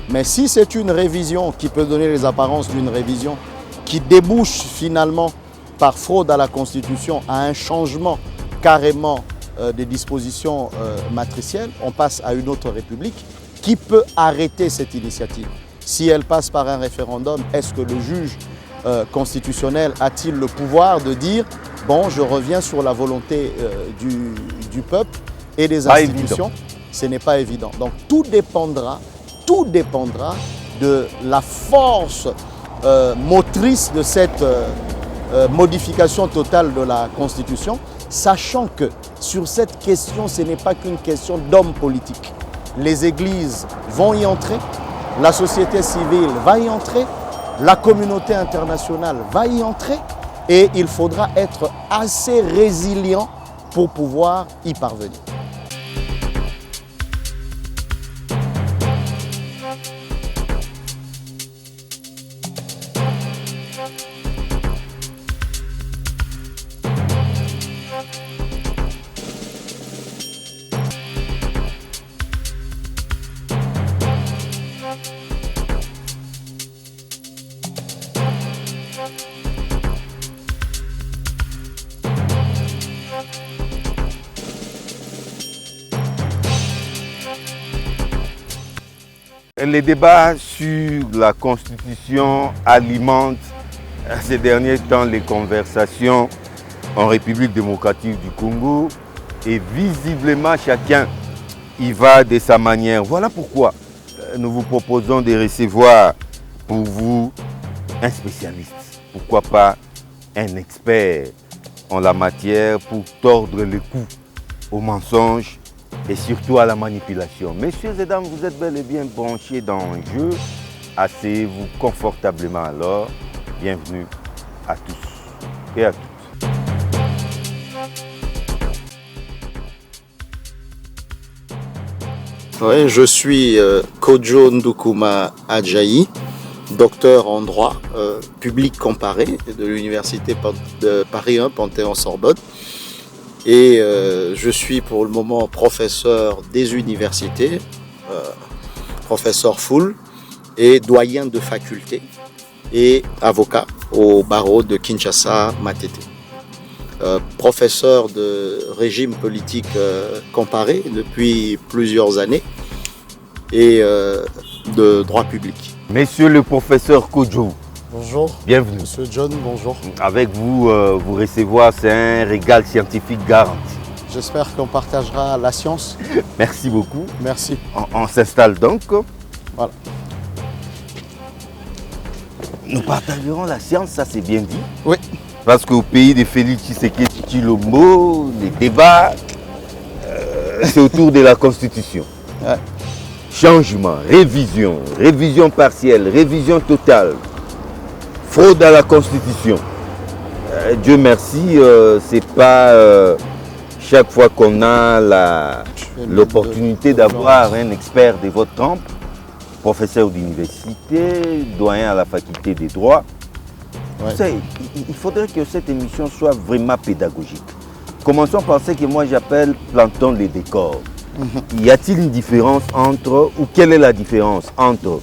Mais si c'est une révision qui peut donner les apparences d'une révision, qui débouche finalement par fraude à la Constitution à un changement carrément des dispositions matricielles, on passe à une autre République qui peut arrêter cette initiative. Si elle passe par un référendum, est-ce que le juge constitutionnel a-t-il le pouvoir de dire « bon, je reviens sur la volonté du peuple et des institutions ». Ce n'est pas évident. Donc tout dépendra de la force motrice de cette modification totale de la Constitution, sachant que sur cette question, ce n'est pas qu'une question d'hommes politiques. Les églises vont y entrer, la société civile va y entrer, la communauté internationale va y entrer et il faudra être assez résilient pour pouvoir y parvenir. Les débats sur la Constitution alimentent ces derniers temps les conversations en République démocratique du Congo et visiblement chacun y va de sa manière. Voilà pourquoi nous vous proposons de recevoir pour vous un spécialiste, pourquoi pas un expert en la matière pour tordre le cou aux mensonges et surtout à la manipulation. Messieurs et dames, vous êtes bel et bien branchés dans un jeu. Asseyez-vous confortablement alors. Bienvenue à tous et à toutes. Oui, je suis Kojo Ndoukouma Adjayi, docteur en droit public comparé de l'Université de Paris 1 Panthéon-Sorbonne. Et je suis pour le moment professeur des universités, professeur full et doyen de faculté et avocat au barreau de Kinshasa Matete. Professeur de régime politique comparé depuis plusieurs années et de droit public. Monsieur le professeur Kojo, bonjour. Bienvenue. Monsieur John, bonjour. Avec vous, vous recevoir, c'est un régal scientifique garanti. J'espère qu'on partagera la science. Merci beaucoup. Merci. On s'installe donc. Voilà. Nous partagerons la science, ça c'est bien dit. Oui. Parce qu'au pays de Félix Tshisekedi Tshilombo, les débats, c'est autour de la Constitution. Ouais. Changement, révision partielle, révision totale, fraude à la Constitution. Dieu merci, c'est pas chaque fois qu'on a l'opportunité d'avoir un expert de votre trempe, professeur d'université, doyen à la faculté des droits. Ouais. Vous savez, il faudrait que cette émission soit vraiment pédagogique. Commençons par ce que moi j'appelle plantons les décors. Y a-t-il une différence entre, ou quelle est la différence entre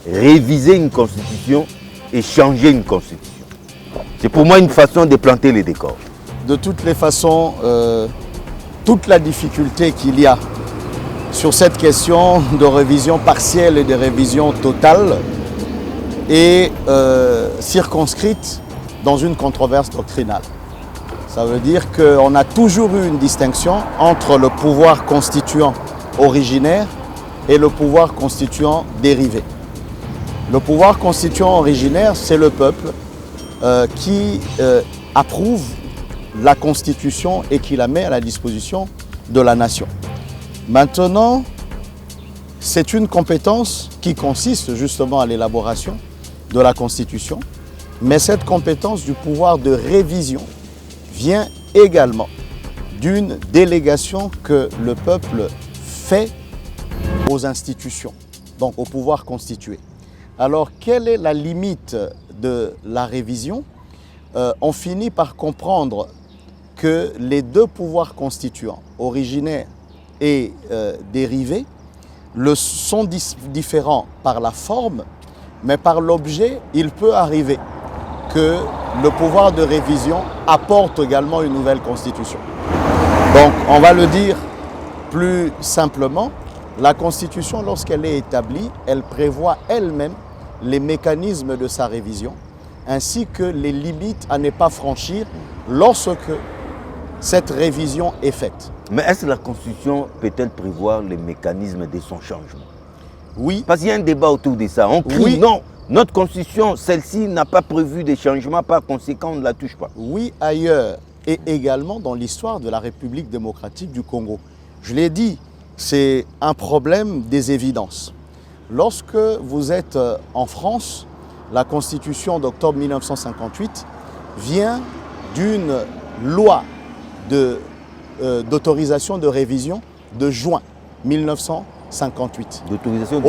réviser une constitution et changer une constitution? C'est pour moi une façon de planter les décors. De toutes les façons, toute la difficulté qu'il y a sur cette question de révision partielle et de révision totale est circonscrite dans une controverse doctrinale. Ça veut dire qu'on a toujours eu une distinction entre le pouvoir constituant originaire et le pouvoir constituant dérivé. Le pouvoir constituant originaire, c'est le peuple qui approuve la Constitution et qui la met à la disposition de la nation. Maintenant, c'est une compétence qui consiste justement à l'élaboration de la Constitution, mais cette compétence du pouvoir de révision vient également d'une délégation que le peuple fait aux institutions, donc au pouvoir constitué. Alors, quelle est la limite de la révision? On finit par comprendre que les deux pouvoirs constituants, originaires et dérivés, sont différents par la forme, mais par l'objet, il peut arriver que le pouvoir de révision apporte également une nouvelle constitution. Donc, on va le dire plus simplement, la constitution, lorsqu'elle est établie, elle prévoit elle-même les mécanismes de sa révision, ainsi que les limites à ne pas franchir lorsque cette révision est faite. Mais est-ce que la Constitution peut-elle prévoir les mécanismes de son changement? Oui. Parce qu'il y a un débat autour de ça. On crie Oui. non, notre Constitution, celle-ci n'a pas prévu des changements, par conséquent, on ne la touche pas. Oui, ailleurs, et également dans l'histoire de la République démocratique du Congo. Je l'ai dit, c'est un problème des évidences. Lorsque vous êtes en France, la Constitution d'octobre 1958 vient d'une loi d'autorisation de révision de juin 1958. D'autorisation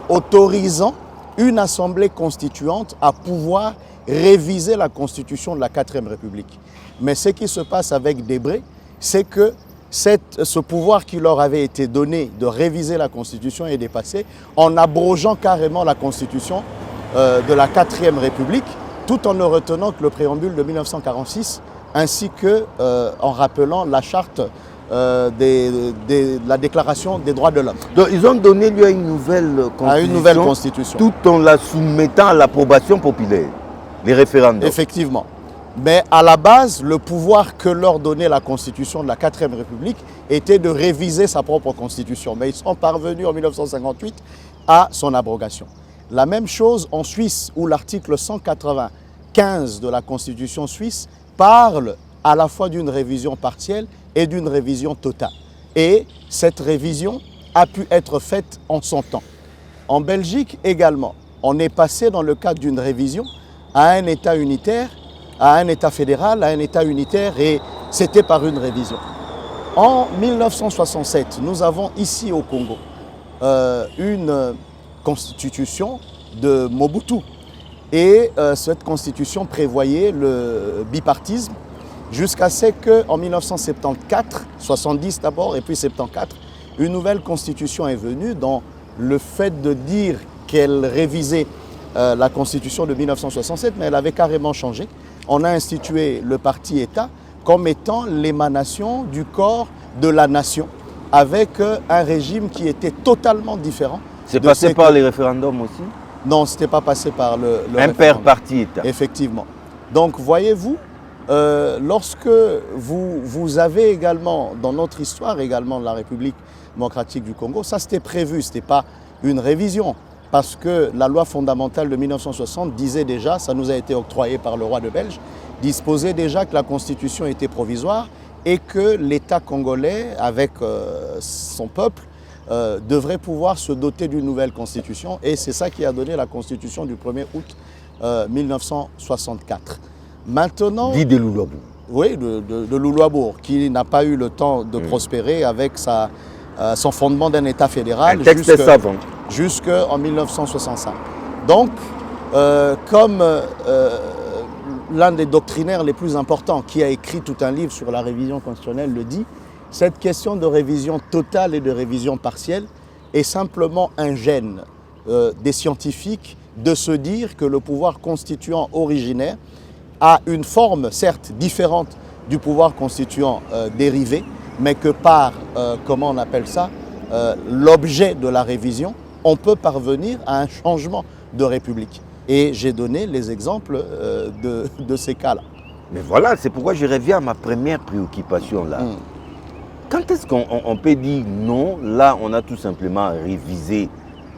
autorisant une assemblée constituante à pouvoir réviser la Constitution de la 4e République. Mais ce qui se passe avec Debré, c'est que ce pouvoir qui leur avait été donné de réviser la Constitution est dépassé en abrogeant carrément la Constitution de la 4e République, tout en ne retenant que le préambule de 1946, ainsi que en rappelant la charte de la Déclaration des droits de l'homme. Donc ils ont donné lieu à une nouvelle constitution, tout en la soumettant à l'approbation populaire, les référendums. Effectivement. Mais à la base, le pouvoir que leur donnait la Constitution de la 4e République était de réviser sa propre Constitution. Mais ils sont parvenus en 1958 à son abrogation. La même chose en Suisse, où l'article 195 de la Constitution suisse parle à la fois d'une révision partielle et d'une révision totale. Et cette révision a pu être faite en son temps. En Belgique également, on est passé dans le cadre d'une révision à un État unitaire, à un État fédéral, à un État unitaire, et c'était par une révision. En 1967, nous avons ici au Congo une constitution de Mobutu. Et cette constitution prévoyait le bipartisme jusqu'à ce qu'en 1974, 70 d'abord et puis 74, une nouvelle constitution est venue dans le fait de dire qu'elle révisait la constitution de 1967, mais elle avait carrément changé. On a institué le parti État comme étant l'émanation du corps de la nation, avec un régime qui était totalement différent. C'est passé par les référendums aussi? Non, ce n'était pas passé par le Impair parti État. Effectivement. Donc, voyez-vous, lorsque vous avez également, dans notre histoire également de la République démocratique du Congo, ça c'était prévu, ce n'était pas une révision. Parce que la loi fondamentale de 1960 disait déjà, ça nous a été octroyé par le roi de Belge, disposait déjà que la Constitution était provisoire et que l'État congolais, avec son peuple, devrait pouvoir se doter d'une nouvelle Constitution. Et c'est ça qui a donné la Constitution du 1er août 1964. Maintenant... Dit de Loulouabourg. Oui, de Loulouabourg, qui n'a pas eu le temps de prospérer avec son fondement d'un État fédéral. Un texte savant. Jusqu'en 1965. Donc, comme l'un des doctrinaires les plus importants qui a écrit tout un livre sur la révision constitutionnelle le dit, cette question de révision totale et de révision partielle est simplement un gène des scientifiques de se dire que le pouvoir constituant originaire a une forme, certes, différente du pouvoir constituant dérivé, mais que par, comment on appelle ça, l'objet de la révision, on peut parvenir à un changement de république. Et j'ai donné les exemples de ces cas-là. Mais voilà, c'est pourquoi je reviens à ma première préoccupation là. Quand est-ce qu'on peut dire non, là on a tout simplement révisé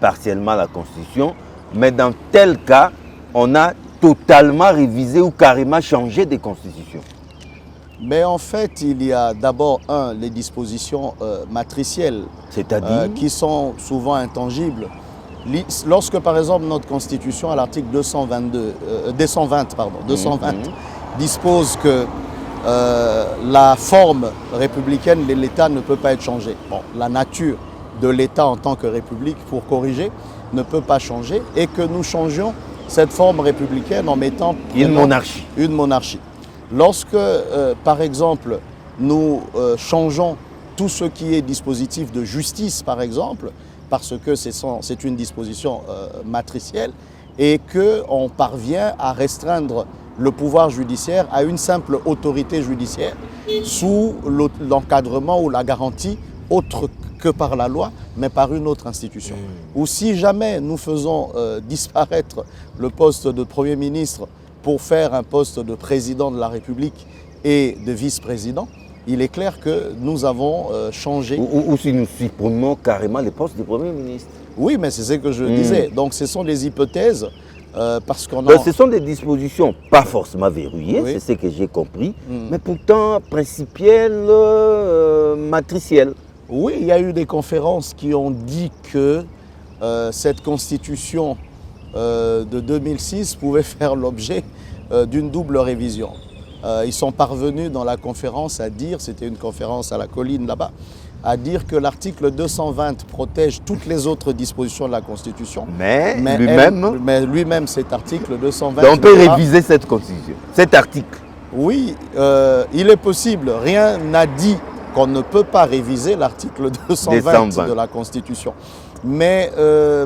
partiellement la Constitution, mais dans tel cas, on a totalement révisé ou carrément changé des constitutions? Mais en fait, il y a d'abord, les dispositions matricielles, c'est-à-dire qui sont souvent intangibles. Lorsque, par exemple, notre Constitution, à l'article 220, dispose que la forme républicaine de l'État ne peut pas être changée. Bon, la nature de l'État en tant que république, pour corriger, ne peut pas changer, et que nous changions cette forme républicaine en mettant une monarchie. Une monarchie. Lorsque, par exemple, nous changeons tout ce qui est dispositif de justice, par exemple, parce que c'est une disposition matricielle, et qu'on parvient à restreindre le pouvoir judiciaire à une simple autorité judiciaire sous l'encadrement ou la garantie autre que par la loi, mais par une autre institution. Ou si jamais nous faisons disparaître le poste de Premier ministre pour faire un poste de président de la République et de vice-président, il est clair que nous avons changé. Ou si nous supprimons carrément les postes de Premier ministre. Oui, mais c'est ce que je disais. Donc ce sont des hypothèses parce qu'on Ce sont des dispositions pas forcément verrouillées, oui. C'est ce que j'ai compris, mais pourtant principielles, matricielles. Oui, il y a eu des conférences qui ont dit que cette constitution de 2006 pouvait faire l'objet d'une double révision. Ils sont parvenus dans la conférence à dire, c'était une conférence à la colline là-bas, à dire que l'article 220 protège toutes les autres dispositions de la Constitution. Mais lui-même, cet article 220... Donc on peut réviser cette Constitution, cet article. Oui, il est possible. Rien n'a dit qu'on ne peut pas réviser l'article 220 de la Constitution. Mais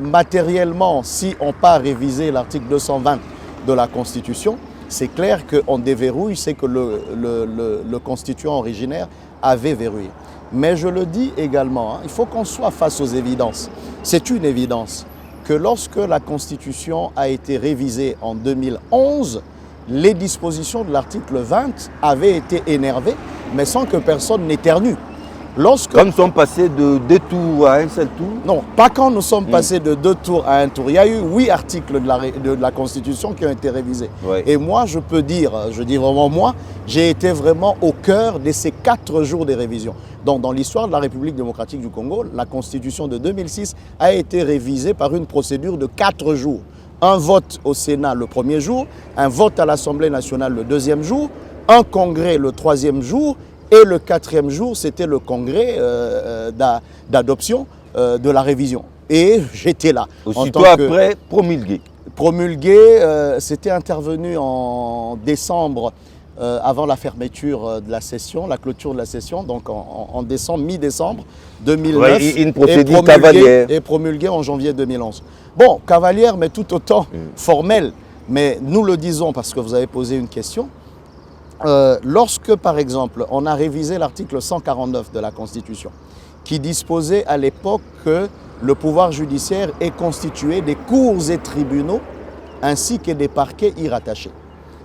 matériellement, si on part réviser l'article 220 de la Constitution, c'est clair qu'on déverrouille ce que le constituant originaire avait verrouillé. Mais je le dis également, il faut qu'on soit face aux évidences. C'est une évidence que lorsque la Constitution a été révisée en 2011, les dispositions de l'article 20 avaient été énervées, mais sans que personne n'éternue. Comme nous sommes passés de 2 tours à un seul tour? Non, pas quand nous sommes passés de 2 tours à un tour. Il y a eu 8 articles de la Constitution qui ont été révisés. Oui. Et moi, je peux dire, je dis vraiment moi, j'ai été vraiment au cœur de ces 4 jours de révision. Donc, dans l'histoire de la République démocratique du Congo, la Constitution de 2006 a été révisée par une procédure de 4 jours. Un vote au Sénat le premier jour, un vote à l'Assemblée nationale le deuxième jour, un congrès le troisième jour, et le 4e jour, c'était le congrès d'adoption de la révision. Et j'étais là. Aussitôt après, promulgué. Promulgué, c'était intervenu en décembre, avant la fermeture de la session, la clôture de la session, donc en décembre, mi-décembre 2009. Ouais, une procédure cavalière. Et promulgué en janvier 2011. Bon, cavalière, mais tout autant formelle. Mais nous le disons parce que vous avez posé une question. Lorsque, par exemple, on a révisé l'article 149 de la Constitution, qui disposait à l'époque que le pouvoir judiciaire est constitué des cours et tribunaux ainsi que des parquets y rattachés.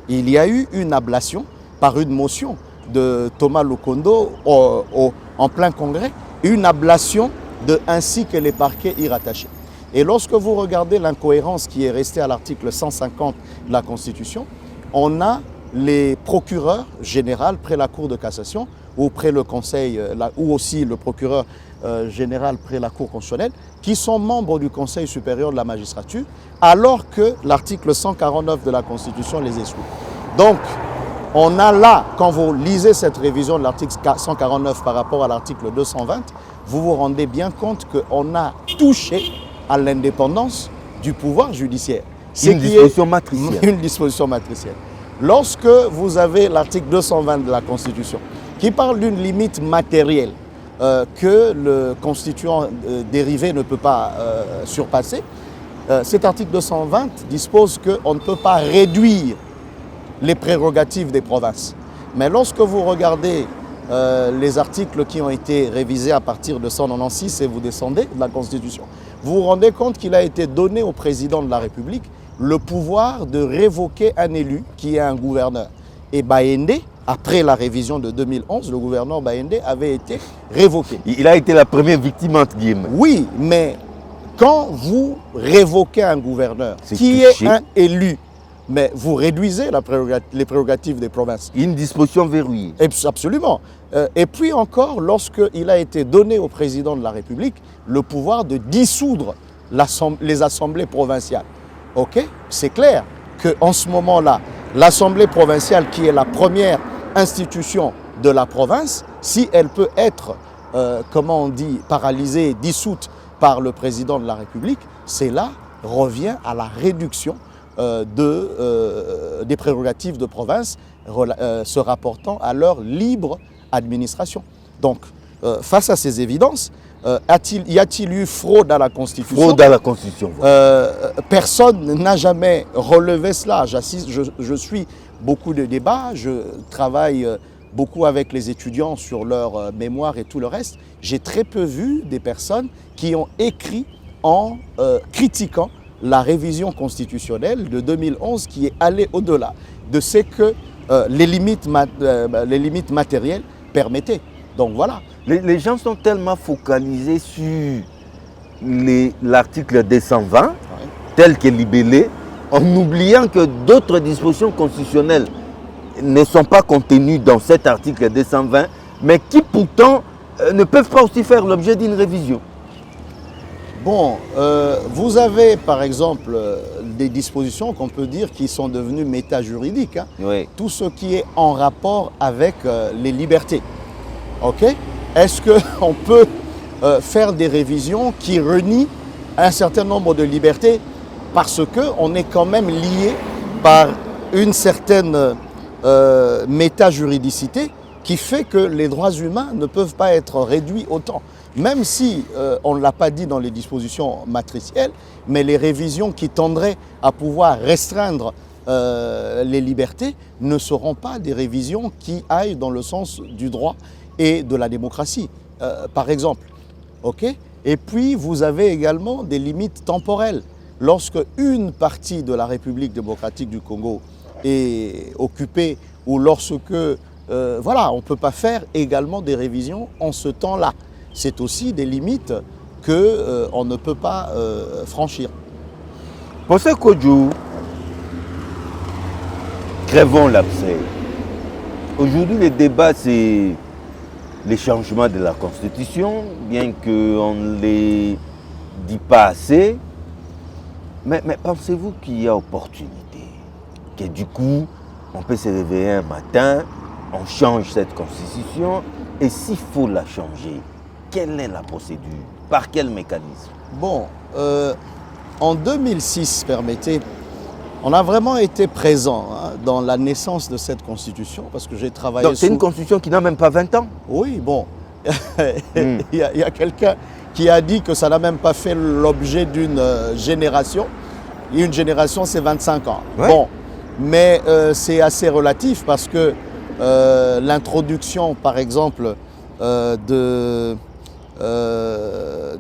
Il y a eu une ablation par une motion de Thomas Lukondo en plein congrès, une ablation de ainsi que les parquets y rattachés. Et lorsque vous regardez l'incohérence qui est restée à l'article 150 de la Constitution, on a les procureurs généraux près la Cour de cassation ou près le Conseil, ou aussi le procureur général près la Cour constitutionnelle, qui sont membres du Conseil supérieur de la magistrature, alors que l'article 149 de la Constitution les exclut. Donc, on a là, quand vous lisez cette révision de l'article 149 par rapport à l'article 220, vous vous rendez bien compte qu'on a touché à l'indépendance du pouvoir judiciaire. Une disposition matricielle. Une disposition matricielle. Lorsque vous avez l'article 220 de la Constitution, qui parle d'une limite matérielle que le constituant dérivé ne peut pas surpasser, cet article 220 dispose qu'on ne peut pas réduire les prérogatives des provinces. Mais lorsque vous regardez les articles qui ont été révisés à partir de 196 et vous descendez de la Constitution, vous vous rendez compte qu'il a été donné au président de la République le pouvoir de révoquer un élu qui est un gouverneur. Et Baende, après la révision de 2011, le gouverneur Baende avait été révoqué. Il a été la première victime, entre guillemets. Oui, mais quand vous révoquez un gouverneur qui est un élu, mais vous réduisez les prérogatives des provinces. Une disposition verrouillée. Absolument. Et puis encore, lorsqu'il a été donné au président de la République le pouvoir de dissoudre les assemblées provinciales. Ok, c'est clair qu'en ce moment-là, l'Assemblée provinciale, qui est la première institution de la province, si elle peut être, comment on dit, paralysée, dissoute par le président de la République, cela revient à la réduction des prérogatives de province se rapportant à leur libre administration. Donc, face à ces évidences, y a-t-il eu fraude à la Constitution? Fraude à la Constitution. Personne n'a jamais relevé cela. Je suis beaucoup de débats, je travaille beaucoup avec les étudiants sur leur mémoire et tout le reste. J'ai très peu vu des personnes qui ont écrit en critiquant la révision constitutionnelle de 2011 qui est allée au-delà de ce que les limites matérielles permettaient. Donc voilà. Les gens sont tellement focalisés sur l'article 220, tel qu'il est libellé, en oubliant que d'autres dispositions constitutionnelles ne sont pas contenues dans cet article 220, mais qui pourtant ne peuvent pas aussi faire l'objet d'une révision. Bon, vous avez par exemple des dispositions qu'on peut dire qui sont devenues méta-juridiques. Hein. Oui. Tout ce qui est en rapport avec les libertés. Ok? Est-ce qu'on peut faire des révisions qui renient un certain nombre de libertés parce qu'on est quand même lié par une certaine méta-juridicité qui fait que les droits humains ne peuvent pas être réduits autant. Même si on ne l'a pas dit dans les dispositions matricielles, mais les révisions qui tendraient à pouvoir restreindre les libertés ne seront pas des révisions qui aillent dans le sens du droit et de la démocratie, par exemple. Okay? Et puis, vous avez également des limites temporelles. Lorsque une partie de la République démocratique du Congo est occupée ou lorsque, voilà, on ne peut pas faire également des révisions en ce temps-là. C'est aussi des limites qu'on ne peut pas franchir. Pour ce qu'aujourd'hui, crèvons l'abcès. Aujourd'hui, le débat, c'est les changements de la Constitution, bien qu'on ne les dit pas assez. Mais pensez-vous qu'il y a opportunité? Que du coup, on peut se réveiller un matin, on change cette Constitution, et s'il faut la changer, quelle est la procédure? Par quel mécanisme? Bon, en 2006, permettez, on a vraiment été présent dans la naissance de cette Constitution, parce que j'ai travaillé... Donc c'est une Constitution qui n'a même pas 20 ans? Oui, bon, il y a quelqu'un qui a dit que ça n'a même pas fait l'objet d'une génération. Une génération, c'est 25 ans. Ouais. Bon, mais c'est assez relatif parce que l'introduction, par exemple,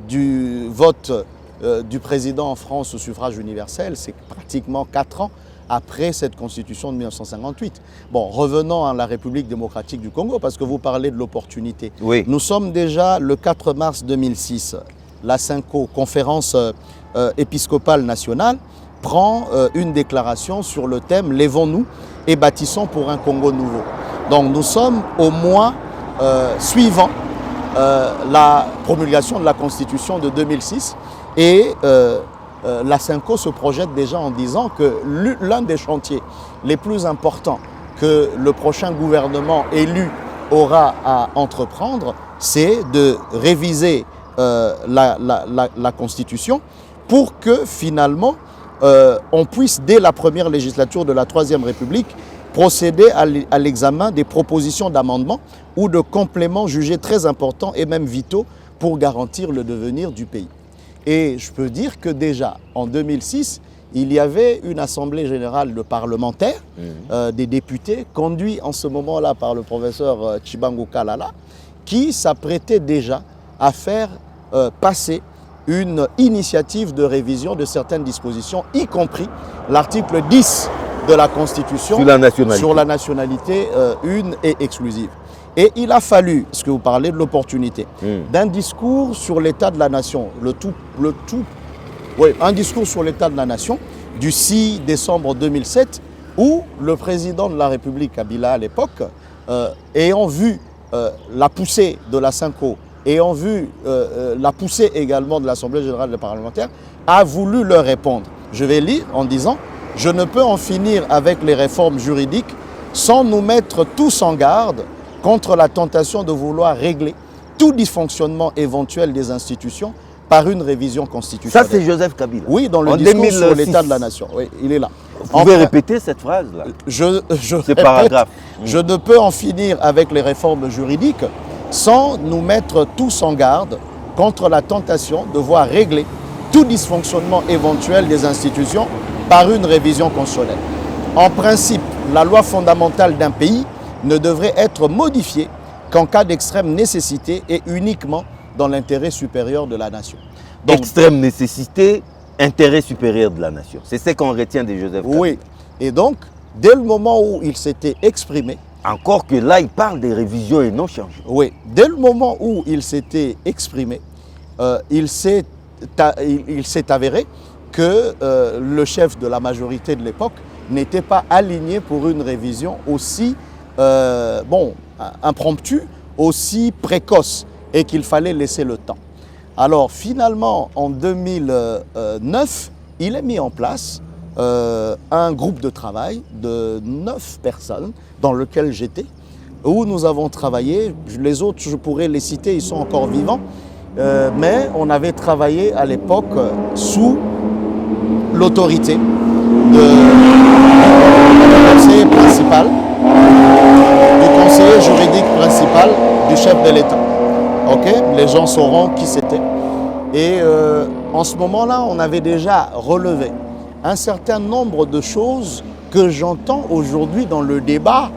du vote du président en France au suffrage universel, c'est pratiquement 4 ans après cette constitution de 1958. Bon, revenons à la République démocratique du Congo, parce que vous parlez de l'opportunité. Oui. Nous sommes déjà le 4 mars 2006. La CINCO, conférence épiscopale nationale, prend une déclaration sur le thème « Lèvons-nous et bâtissons pour un Congo nouveau ». Donc nous sommes au mois suivant la promulgation de la Constitution de 2006 et la CINCO se projette déjà en disant que l'un des chantiers les plus importants que le prochain gouvernement élu aura à entreprendre, c'est de réviser la Constitution pour que finalement on puisse, dès la première législature de la Troisième République, procéder à l'examen des propositions d'amendement ou de compléments jugés très importants et même vitaux pour garantir le devenir du pays. Et je peux dire que déjà, en 2006, il y avait une assemblée générale de parlementaires, des députés, conduits en ce moment-là par le professeur Chibangu Kalala, qui s'apprêtait déjà à faire passer une initiative de révision de certaines dispositions, y compris l'article 10 de la Constitution sur la nationalité une et exclusive. Et il a fallu, parce que vous parlez de l'opportunité, d'un discours sur l'état de la nation, un discours sur l'état de la nation du 6 décembre 2007, où le président de la République, Kabila à l'époque, ayant vu la poussée de la CINCO, ayant vu la poussée également de l'Assemblée générale des parlementaires, a voulu leur répondre. Je vais lire en disant « Je ne peux en finir avec les réformes juridiques sans nous mettre tous en garde contre la tentation de vouloir régler tout dysfonctionnement éventuel des institutions par une révision constitutionnelle. » Ça, c'est Joseph Kabila. Oui, dans le discours sur l'état de la nation. Oui, il est là. Vous pouvez répéter cette phrase-là? Ce paragraphe. Je ne peux en finir avec les réformes juridiques sans nous mettre tous en garde contre la tentation de voir régler tout dysfonctionnement éventuel des institutions par une révision constitutionnelle. En principe, la loi fondamentale d'un pays ne devrait être modifiée qu'en cas d'extrême nécessité et uniquement dans l'intérêt supérieur de la nation. Donc, extrême nécessité, intérêt supérieur de la nation. C'est ce qu'on retient de Joseph Kabila. Oui. Et donc, dès le moment où il s'était exprimé... Encore que là, il parle des révisions et non changements. Oui. Dès le moment où il s'était exprimé, il s'est avéré que le chef de la majorité de l'époque n'était pas aligné pour une révision aussi impromptue, aussi précoce, et qu'il fallait laisser le temps. Alors finalement, en 2009, il a mis en place un groupe de travail de 9 personnes dans lequel j'étais, où nous avons travaillé. Les autres, je pourrais les citer, ils sont encore vivants, mais on avait travaillé à l'époque sous l'autorité du conseiller principal, du conseiller juridique principal du chef de l'État. Okay? Les gens sauront qui c'était. Et en ce moment-là, on avait déjà relevé un certain nombre de choses que j'entends aujourd'hui dans le débat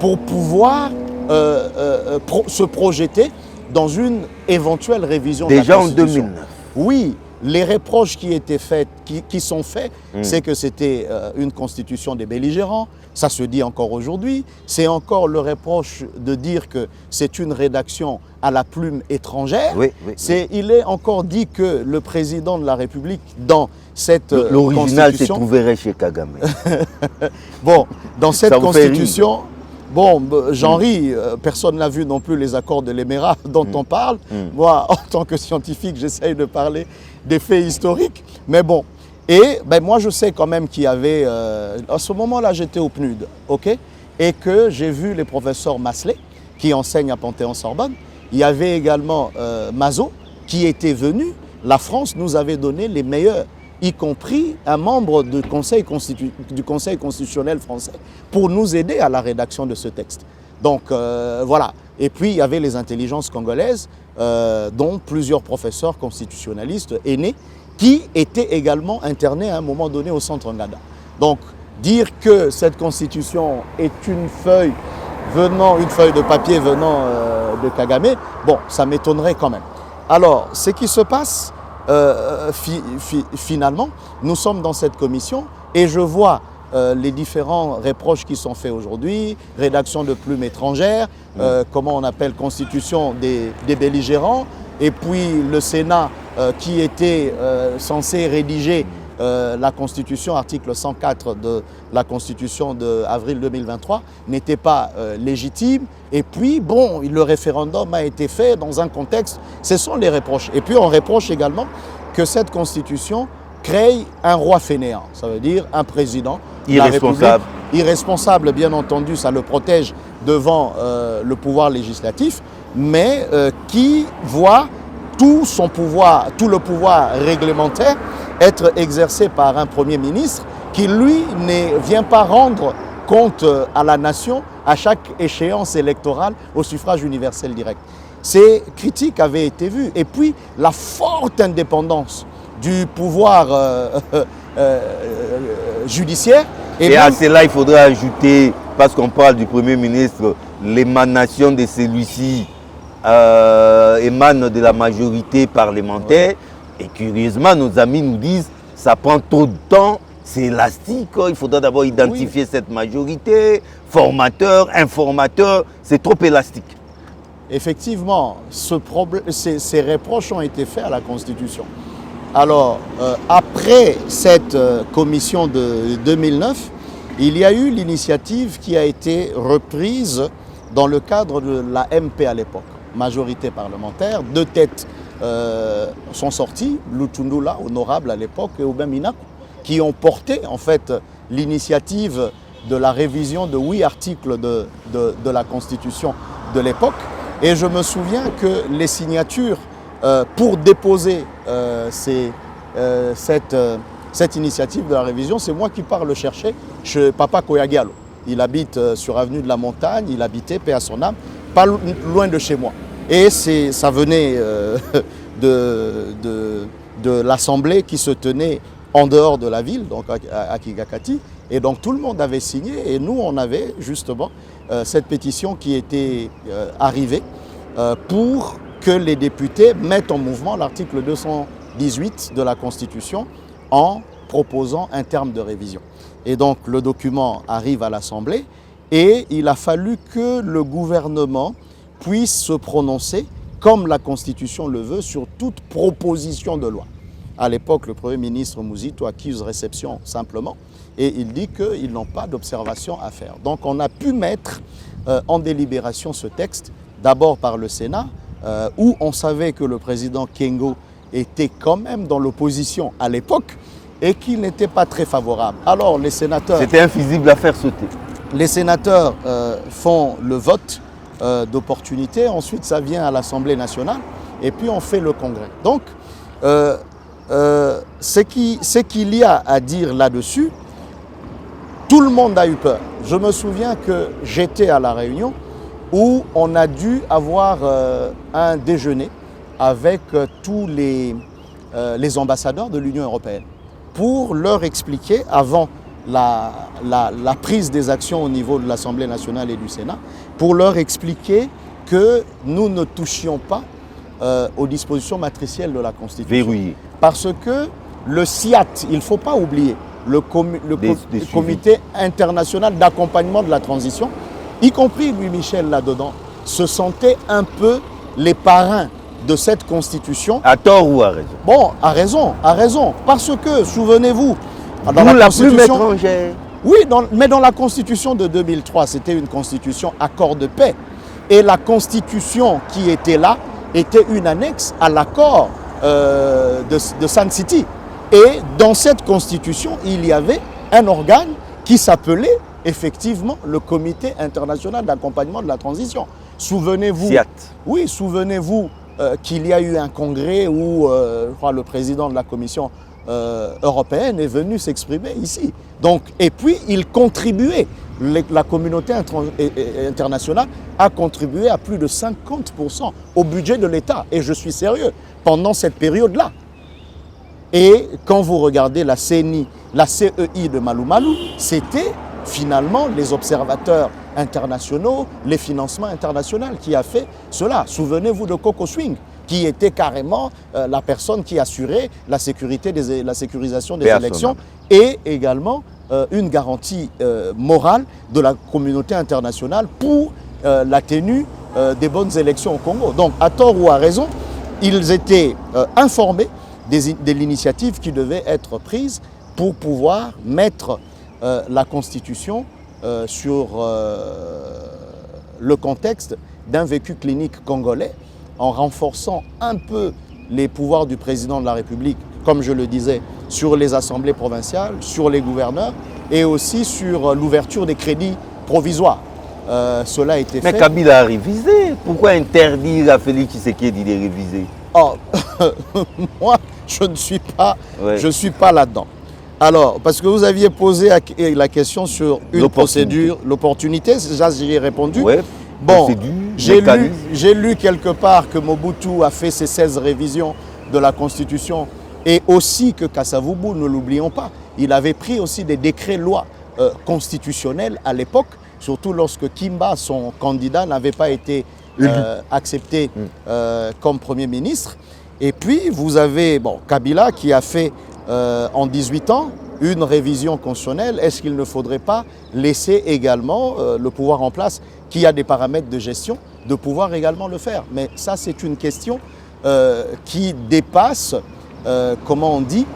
pour pouvoir se projeter dans une éventuelle révision de la Constitution. Déjà en 2009. Oui, les reproches qui étaient faits, qui sont faits, c'est que c'était une constitution des belligérants. Ça se dit encore aujourd'hui. C'est encore le reproche de dire que c'est une rédaction à la plume étrangère. Oui. Il est encore dit que le président de la République, dans cette l'original se constitution... trouverait chez Kagame. Bon, dans cette constitution... Bon, j'en ris, personne n'a vu non plus les accords de l'Émirat dont on parle. Moi, en tant que scientifique, j'essaye de parler des faits historiques. Mais bon, et moi je sais quand même qu'il y avait, à ce moment-là j'étais au PNUD, ok, et que j'ai vu les professeurs Masselet, qui enseignent à Panthéon-Sorbonne. Il y avait également Mazot, qui était venu. La France nous avait donné les meilleurs, y compris un membre du Conseil constitutionnel français, pour nous aider à la rédaction de ce texte. Donc voilà. Et puis il y avait les intelligences congolaises, dont plusieurs professeurs constitutionnalistes aînés, qui étaient également internés à un moment donné au centre Ngada. Donc dire que cette constitution est une feuille de papier venant de Kagame, bon, ça m'étonnerait quand même. Alors, ce qui se passe, finalement, nous sommes dans cette commission et je vois les différents reproches qui sont faits aujourd'hui, rédaction de plumes étrangères, comment on appelle constitution des belligérants, et puis le Sénat qui était censé rédiger la Constitution, article 104 de la Constitution d'avril 2023, n'était pas légitime. Et puis, bon, le référendum a été fait dans un contexte, ce sont les reproches. Et puis on reproche également que cette Constitution crée un roi fainéant, ça veut dire un président irresponsable. Irresponsable, bien entendu, ça le protège devant le pouvoir législatif, mais qui voit tout le pouvoir réglementaire être exercé par un Premier ministre qui, lui, ne vient pas rendre compte à la nation à chaque échéance électorale au suffrage universel direct. Ces critiques avaient été vues. Et puis, la forte indépendance du pouvoir judiciaire. Et à cela, il faudrait ajouter, parce qu'on parle du Premier ministre, l'émanation de celui-ci émane de la majorité parlementaire. Et curieusement, nos amis nous disent ça prend trop de temps, c'est élastique, il faudra d'abord identifier cette majorité, formateur, informateur, c'est trop élastique. Effectivement, ces reproches ont été faits à la Constitution. Alors, après cette commission de 2009, il y a eu l'initiative qui a été reprise dans le cadre de la MP à l'époque, majorité parlementaire. 2 têtes sont sorties, Lutundula, honorable à l'époque, et Aubin Minaku, qui ont porté en fait l'initiative de la révision de 8 articles de la Constitution de l'époque. Et je me souviens que les signatures pour déposer cette initiative de la révision, c'est moi qui pars le chercher chez Papa Koyagialo. Il habite sur avenue de la Montagne, il habitait, paix à son âme, pas loin de chez moi. Et ça venait de l'Assemblée qui se tenait en dehors de la ville, donc à Kigakati. Et donc tout le monde avait signé et nous, on avait justement cette pétition qui était arrivée pour que les députés mettent en mouvement l'article 218 de la Constitution en proposant un terme de révision. Et donc le document arrive à l'Assemblée et il a fallu que le gouvernement puisse se prononcer, comme la Constitution le veut, sur toute proposition de loi. À l'époque, le Premier ministre Mouzito accuse réception simplement et il dit qu'ils n'ont pas d'observation à faire. Donc on a pu mettre en délibération ce texte, d'abord par le Sénat, où on savait que le président Kengo était quand même dans l'opposition à l'époque et qu'il n'était pas très favorable. Alors les sénateurs... C'était infisible à faire sauter. Les sénateurs font le vote d'opportunité, ensuite ça vient à l'Assemblée nationale et puis on fait le congrès. Donc, ce qu'il y a à dire là-dessus, tout le monde a eu peur. Je me souviens que j'étais à La Réunion où on a dû avoir un déjeuner avec tous les ambassadeurs de l'Union européenne pour leur expliquer, avant la prise des actions au niveau de l'Assemblée nationale et du Sénat, pour leur expliquer que nous ne touchions pas aux dispositions matricielles de la Constitution. Verrouillé. Parce que le CIAT, il ne faut pas oublier, le comité international d'accompagnement de la transition, y compris Louis Michel là-dedans, se sentait un peu les parrains de cette Constitution. À tort ou à raison? Bon, à raison. Parce que, souvenez-vous, dans la plume étrangère. Oui, mais dans la Constitution de 2003, c'était une Constitution accord de paix. Et la Constitution qui était là était une annexe à l'accord de Sun City. Et dans cette Constitution, il y avait un organe qui s'appelait effectivement le Comité international d'accompagnement de la transition. Souvenez-vous, CIAT. Oui, souvenez-vous qu'il y a eu un congrès où je crois, le président de la Commission européenne est venu s'exprimer ici. Donc, et puis, il contribuait, la communauté internationale a contribué à plus de 50% au budget de l'État. Et je suis sérieux, pendant cette période-là. Et quand vous regardez la CEI de Malou Malou, c'était finalement les observateurs internationaux, les financements internationaux qui a fait cela. Souvenez-vous de Coco Swing, qui était carrément la personne qui assurait la sécurisation des élections et également une garantie morale de la communauté internationale pour la tenue des bonnes élections au Congo. Donc, à tort ou à raison, ils étaient informés de l'initiative qui devait être prise pour pouvoir mettre la Constitution sur le contexte d'un vécu clinique congolais, en renforçant un peu les pouvoirs du président de la République, comme je le disais, sur les assemblées provinciales, sur les gouverneurs et aussi sur l'ouverture des crédits provisoires. Cela a été fait. Mais Kabila a révisé. Pourquoi interdire à Félix Tshisekedi de réviser? Oh, moi, je ne suis pas là-dedans. Alors, parce que vous aviez posé la question sur une procédure, l'opportunité, déjà j'y ai répondu. Ouais, bon, j'ai lu quelque part que Mobutu a fait ses 16 révisions de la Constitution et aussi que Kasavubu, ne l'oublions pas, il avait pris aussi des décrets-lois constitutionnels à l'époque, surtout lorsque Kimba, son candidat, n'avait pas été accepté comme Premier ministre. Et puis, vous avez Kabila qui a fait en 18 ans une révision constitutionnelle. Est-ce qu'il ne faudrait pas laisser également le pouvoir en place, qui a des paramètres de gestion, de pouvoir également le faire? Mais ça, c'est une question qui dépasse, comment on dit,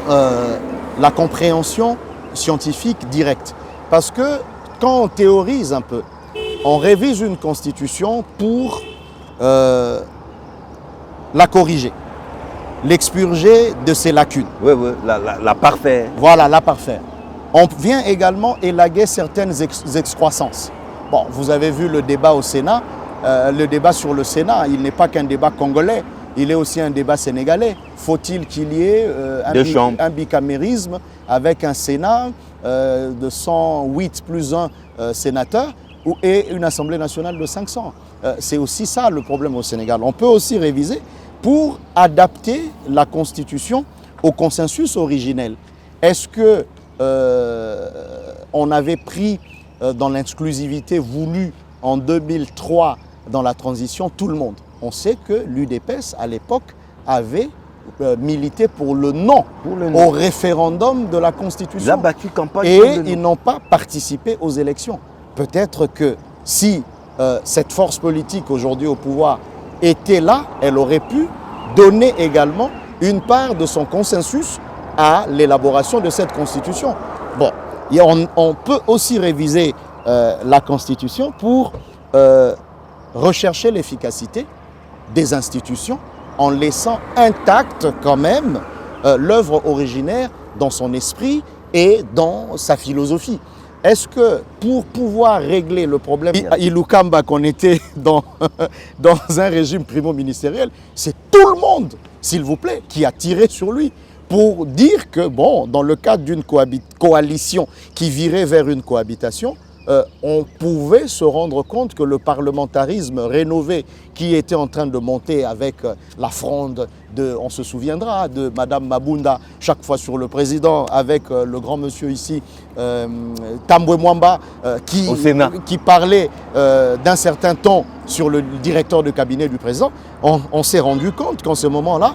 la compréhension scientifique directe. Parce que quand on théorise un peu, on révise une constitution pour la corriger, l'expurger de ses lacunes. Oui, la parfaire. Voilà, la parfaire. On vient également élaguer certaines excroissances. Bon, vous avez vu le débat au Sénat, le débat sur le Sénat, il n'est pas qu'un débat congolais, il est aussi un débat sénégalais. Faut-il qu'il y ait un bicamérisme avec un Sénat de 108 plus 1 sénateur et une Assemblée nationale de 500? c'est aussi ça le problème au Sénégal. On peut aussi réviser pour adapter la Constitution au consensus originel. Est-ce que on avait pris dans l'exclusivité voulue en 2003 dans la transition tout le monde? On sait que l'UDPS à l'époque avait milité pour le non au référendum de la Constitution. Il a battu campagne. Et ils n'ont pas participé aux élections. Peut-être que si cette force politique aujourd'hui au pouvoir était là, elle aurait pu donner également une part de son consensus à l'élaboration de cette Constitution. Bon, on peut aussi réviser la Constitution pour rechercher l'efficacité des institutions en laissant intacte quand même l'œuvre originaire dans son esprit et dans sa philosophie. Est-ce que pour pouvoir régler le problème, Ilukamba, qu'on était dans un régime primo-ministériel, c'est tout le monde, s'il vous plaît, qui a tiré sur lui pour dire que, bon, dans le cadre d'une coalition qui virait vers une cohabitation, on pouvait se rendre compte que le parlementarisme rénové qui était en train de monter avec la fronde on se souviendra de Madame Mabunda, chaque fois sur le président, avec le grand monsieur ici, Tambwe Mwamba, qui parlait d'un certain ton sur le directeur de cabinet du président. On s'est rendu compte qu'en ce moment-là,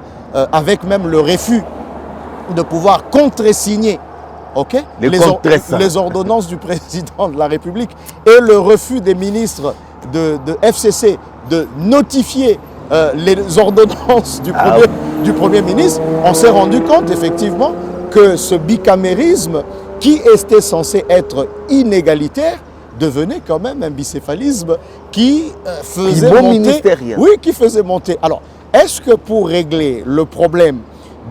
avec même le refus de pouvoir contresigner les ordonnances du président de la République et le refus des ministres de FCC de notifier les ordonnances du Premier ministre, on s'est rendu compte effectivement que ce bicamérisme qui était censé être inégalitaire devenait quand même un bicéphalisme qui faisait monter. Alors, est-ce que pour régler le problème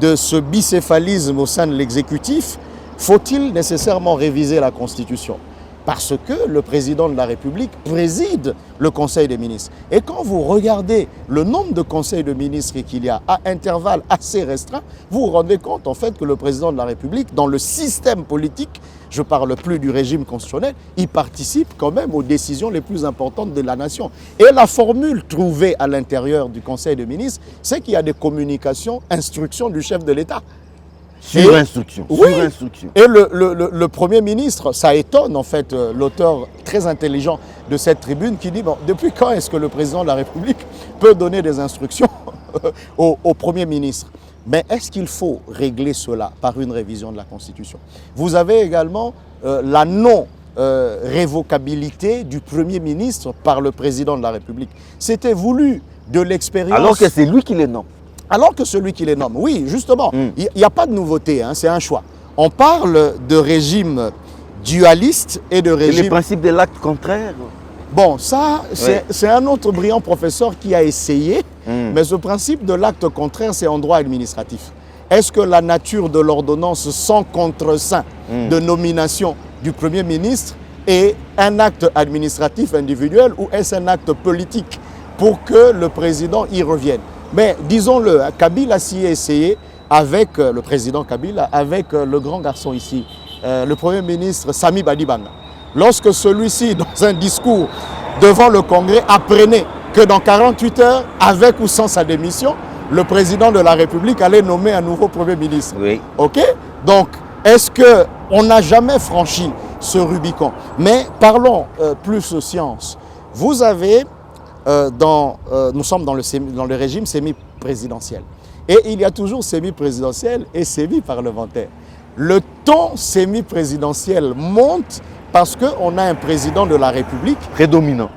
de ce bicéphalisme au sein de l'exécutif, faut-il nécessairement réviser la Constitution? Parce que le président de la République préside le Conseil des ministres. Et quand vous regardez le nombre de conseils de ministres qu'il y a à intervalles assez restreints, vous vous rendez compte en fait que le président de la République, dans le système politique, je ne parle plus du régime constitutionnel, il participe quand même aux décisions les plus importantes de la nation. Et la formule trouvée à l'intérieur du Conseil des ministres, c'est qu'il y a des communications, instructions du chef de l'État. Sur instruction. Et le Premier ministre, ça étonne en fait l'auteur très intelligent de cette tribune qui dit, bon, depuis quand est-ce que le président de la République peut donner des instructions au Premier ministre? Mais est-ce qu'il faut régler cela par une révision de la Constitution? Vous avez également la non-révocabilité du Premier ministre par le président de la République. C'était voulu de l'expérience. Alors que c'est lui qui les nomme. Alors que celui qui les nomme, oui, justement, il n'y a pas de nouveauté, hein, c'est un choix. On parle de régime dualiste et de régime... Et le principe de l'acte contraire. Bon, ça, c'est un autre brillant professeur qui a essayé, mais ce principe de l'acte contraire, c'est en droit administratif. Est-ce que la nature de l'ordonnance sans contre-seing de nomination du Premier ministre est un acte administratif individuel ou est-ce un acte politique pour que le président y revienne? Mais disons-le, Kabila s'y est essayé avec le président Kabila, avec le grand garçon ici, le Premier ministre Sami Badibanga. Lorsque celui-ci, dans un discours devant le Congrès, apprenait que dans 48 heures, avec ou sans sa démission, le président de la République allait nommer un nouveau Premier ministre. Oui. OK? Donc, est-ce qu'on n'a jamais franchi ce Rubicon? Mais parlons plus science. Vous avez... nous sommes dans le régime semi-présidentiel. Et il y a toujours semi-présidentiel et semi-parlementaire. Le ton semi-présidentiel monte parce qu'on a un président de la République prédominant.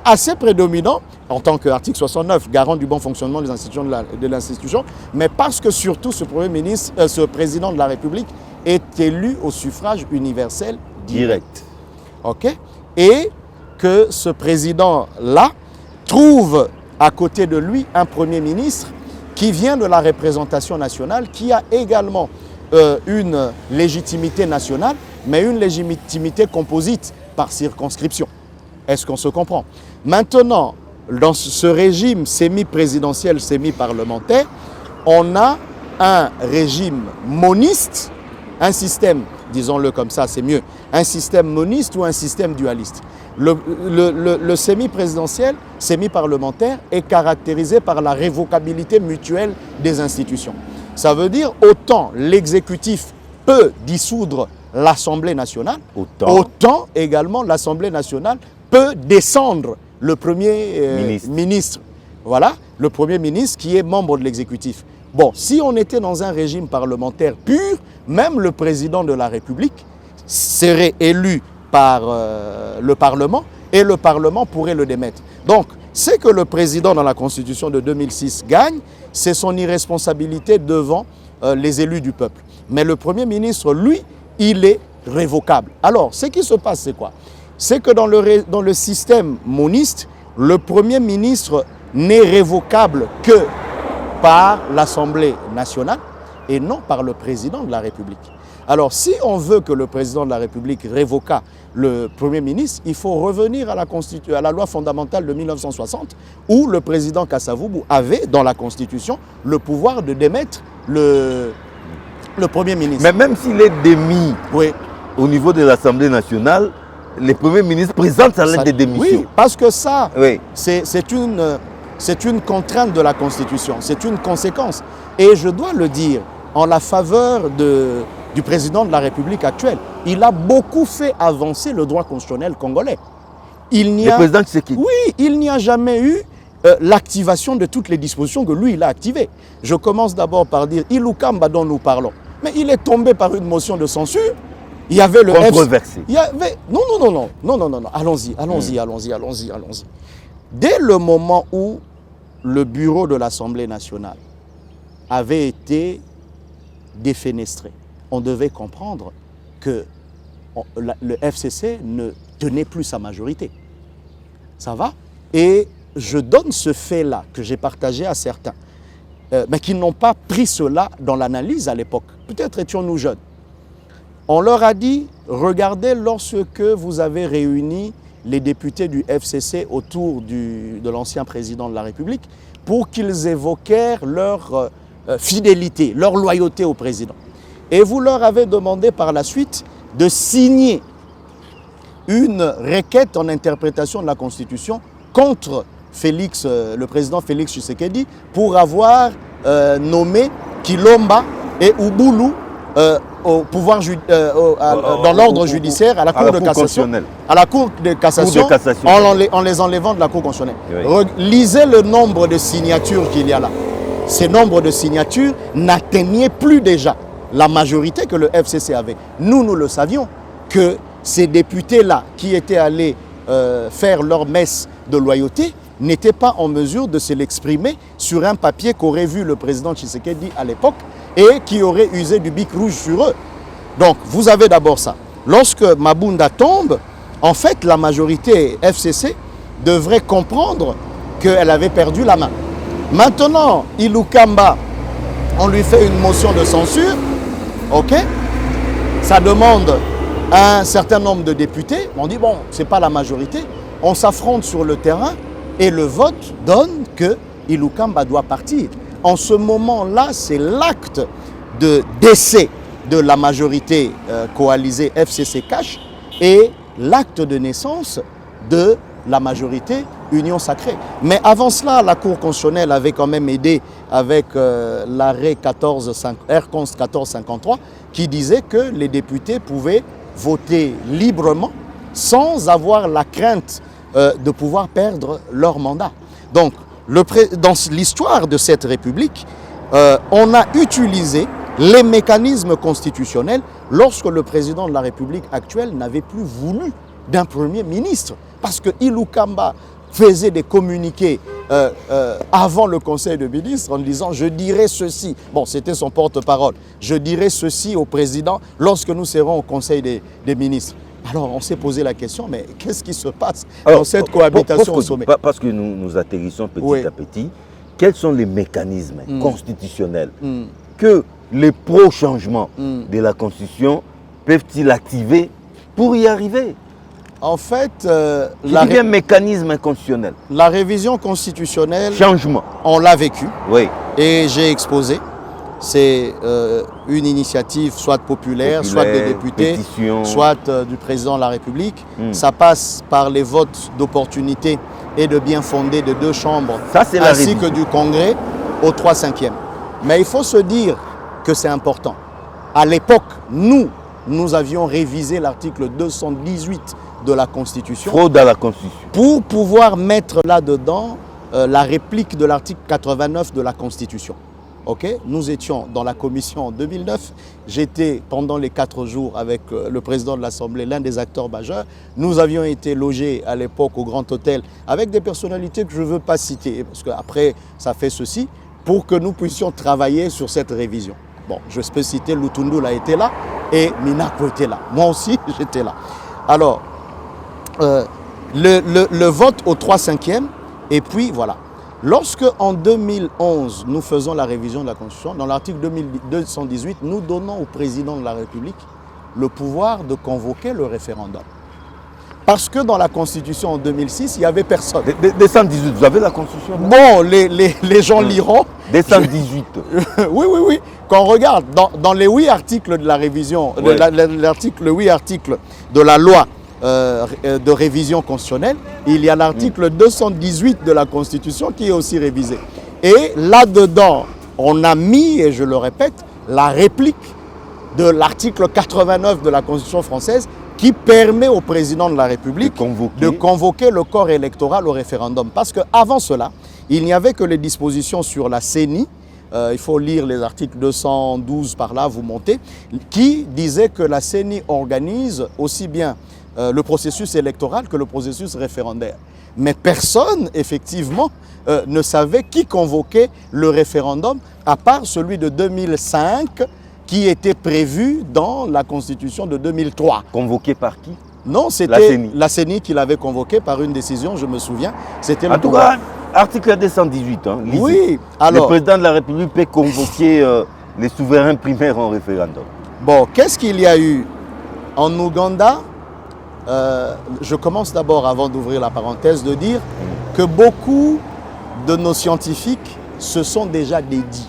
Assez prédominant en tant qu'article 69, garant du bon fonctionnement des institutions de l'institution, mais parce que surtout ce président de la République est élu au suffrage universel direct. OK? Et que ce président-là trouve à côté de lui un Premier ministre qui vient de la représentation nationale, qui a également une légitimité nationale, mais une légitimité composite par circonscription. Est-ce qu'on se comprend? Maintenant, dans ce régime semi-présidentiel, semi-parlementaire, on a un régime moniste, un système, disons-le comme ça, c'est mieux, un système moniste ou un système dualiste. Le semi-présidentiel, semi-parlementaire est caractérisé par la révocabilité mutuelle des institutions. Ça veut dire autant l'exécutif peut dissoudre l'Assemblée nationale, autant également l'Assemblée nationale peut descendre le Premier ministre. Voilà, le Premier ministre qui est membre de l'exécutif. Bon, si on était dans un régime parlementaire pur, même le président de la République serait élu par le Parlement et le Parlement pourrait le démettre. Donc, c'est que le président dans la Constitution de 2006 gagne, c'est son irresponsabilité devant les élus du peuple. Mais le Premier ministre, lui, il est révocable. Alors, ce qui se passe, c'est quoi? C'est que dans le système moniste, le Premier ministre n'est révocable que par l'Assemblée nationale et non par le président de la République. Alors, si on veut que le président de la République révoque le Premier ministre, il faut revenir à la loi fondamentale de 1960 où le président Kasavubu avait, dans la Constitution, le pouvoir de démettre le Premier ministre. Mais même s'il est démis au niveau de l'Assemblée nationale, le Premier ministre présente sa lettre de démission. Oui, parce que ça, c'est une contrainte de la Constitution, c'est une conséquence. Et je dois le dire, en la faveur du président de la République actuelle, il a beaucoup fait avancer le droit constitutionnel congolais. Le président Tshisekedi. Oui, il n'y a jamais eu l'activation de toutes les dispositions que lui, il a activées. Je commence d'abord par dire, Ilukamba dont nous parlons, mais il est tombé par une motion de censure. Il y avait le controversé. Non. Allons-y. Dès le moment où le bureau de l'Assemblée nationale avait été défenestré, on devait comprendre que le FCC ne tenait plus sa majorité. Ça va? Et je donne ce fait-là que j'ai partagé à certains, mais qui n'ont pas pris cela dans l'analyse à l'époque. Peut-être étions-nous jeunes. On leur a dit, regardez lorsque vous avez réuni les députés du FCC autour de l'ancien président de la République pour qu'ils évoquèrent leur fidélité, leur loyauté au président. Et vous leur avez demandé par la suite de signer une requête en interprétation de la Constitution contre le président Félix Tshisekedi pour avoir nommé Kilomba et Ubulu au pouvoir dans l'ordre judiciaire à la Cour de cassation. À la Cour de cassation, en les enlevant de la Cour constitutionnelle. Oui. Lisez le nombre de signatures qu'il y a là. Ces nombres de signatures n'atteignaient plus déjà la majorité que le FCC avait. Nous le savions que ces députés-là qui étaient allés faire leur messe de loyauté n'étaient pas en mesure de se l'exprimer sur un papier qu'aurait vu le président Tshisekedi à l'époque et qui aurait usé du bic rouge sur eux. Donc, vous avez d'abord ça. Lorsque Mabunda tombe, en fait, la majorité FCC devrait comprendre qu'elle avait perdu la main. Maintenant, Ilukamba, on lui fait une motion de censure, ok? Ça demande un certain nombre de députés. On dit, bon, ce n'est pas la majorité. On s'affronte sur le terrain et le vote donne que Ilukamba doit partir. En ce moment-là, c'est l'acte de décès de la majorité coalisée FCC-CACH et l'acte de naissance de la majorité Union Sacrée. Mais avant cela, la Cour constitutionnelle avait quand même aidé avec l'arrêt R-Cons 1453 qui disait que les députés pouvaient voter librement sans avoir la crainte de pouvoir perdre leur mandat. Donc, dans l'histoire de cette République, on a utilisé les mécanismes constitutionnels lorsque le président de la République actuelle n'avait plus voulu d'un Premier ministre. Parce que Ilukamba faisait des communiqués avant le Conseil de ministres en disant « je dirai ceci ». Bon, c'était son porte-parole. « Je dirai ceci au président lorsque nous serons au Conseil des ministres ». Alors, on s'est posé la question, mais qu'est-ce qui se passe dans cette cohabitation au sommet? Parce que nous atterrissons petit à petit. Quels sont les mécanismes constitutionnels que les pro-changements de la Constitution peuvent-ils activer pour y arriver? En fait, mécanisme constitutionnel. La révision constitutionnelle, changement. On l'a vécu. Oui. Et j'ai exposé. c'est une initiative soit populaire, soit des députés, pétition. soit du président de la République. Ça passe par les votes d'opportunité et de bien fondé de 2 chambres, Ça, c'est la ainsi révision. que du Congrès au 3/5e. Mais il faut se dire que c'est important. À l'époque, nous avions révisé l'article 218 de la Constitution Fraude à la Constitution. pour pouvoir mettre là-dedans la réplique de l'article 89 de la Constitution. Okay? Nous étions dans la commission en 2009. J'étais pendant les 4 jours avec le président de l'Assemblée, l'un des acteurs majeurs. Nous avions été logés à l'époque au Grand Hôtel avec des personnalités que je ne veux pas citer, parce qu'après, ça fait ceci, pour que nous puissions travailler sur cette révision. Bon, je peux citer Lutundu a été là et Minako était là. Moi aussi, j'étais là. Alors, le vote au 3/5e, et puis voilà. Lorsque en 2011, nous faisons la révision de la Constitution, dans l'article 218, nous donnons au président de la République le pouvoir de convoquer le référendum. Parce que dans la Constitution en 2006, il n'y avait personne. Des 118, vous avez la Constitution là? Bon, les gens liront. Des 118. Oui, oui, oui. Quand on regarde dans les 8 articles de la révision, Ouais. les 8 articles de la loi de révision constitutionnelle, il y a l'article 218 de la Constitution qui est aussi révisé. Et là-dedans, on a mis, et je le répète, la réplique de l'article 89 de la Constitution française qui permet au président de la République de convoquer le corps électoral au référendum. Parce qu'avant cela, il n'y avait que les dispositions sur la CENI, il faut lire les articles 212 par là, vous montez, qui disaient que la CENI organise aussi bien le processus électoral que le processus référendaire. Mais personne, effectivement, ne savait qui convoquait le référendum, à part celui de 2005, qui était prévu dans la Constitution de 2003. Convoqué par qui? Non, c'était la CENI qui l'avait convoqué par une décision, je me souviens. C'était En tout cas, article 218. Hein, oui, alors. Le président de la République peut convoquer les souverains primaires en référendum. Bon, qu'est-ce qu'il y a eu en Ouganda? Je commence d'abord, avant d'ouvrir la parenthèse, de dire que beaucoup de nos scientifiques se sont déjà dédits.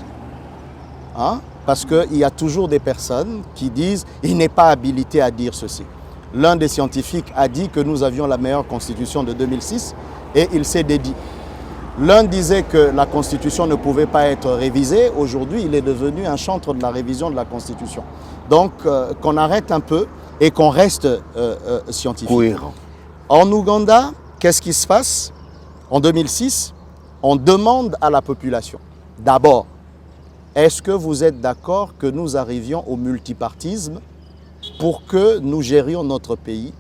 Hein? Parce qu'il y a toujours des personnes qui disent « il n'est pas habilité à dire ceci ». L'un des scientifiques a dit que nous avions la meilleure constitution de 2006 et il s'est dédié. L'un disait que la constitution ne pouvait pas être révisée. Aujourd'hui, il est devenu un chantre de la révision de la constitution. Donc, qu'on arrête un peu et qu'on reste scientifique. Cohérent. En Ouganda, qu'est-ce qui se passe? En 2006, on demande à la population, d'abord, est-ce que vous êtes d'accord que nous arrivions au multipartisme pour que nous gérions notre pays?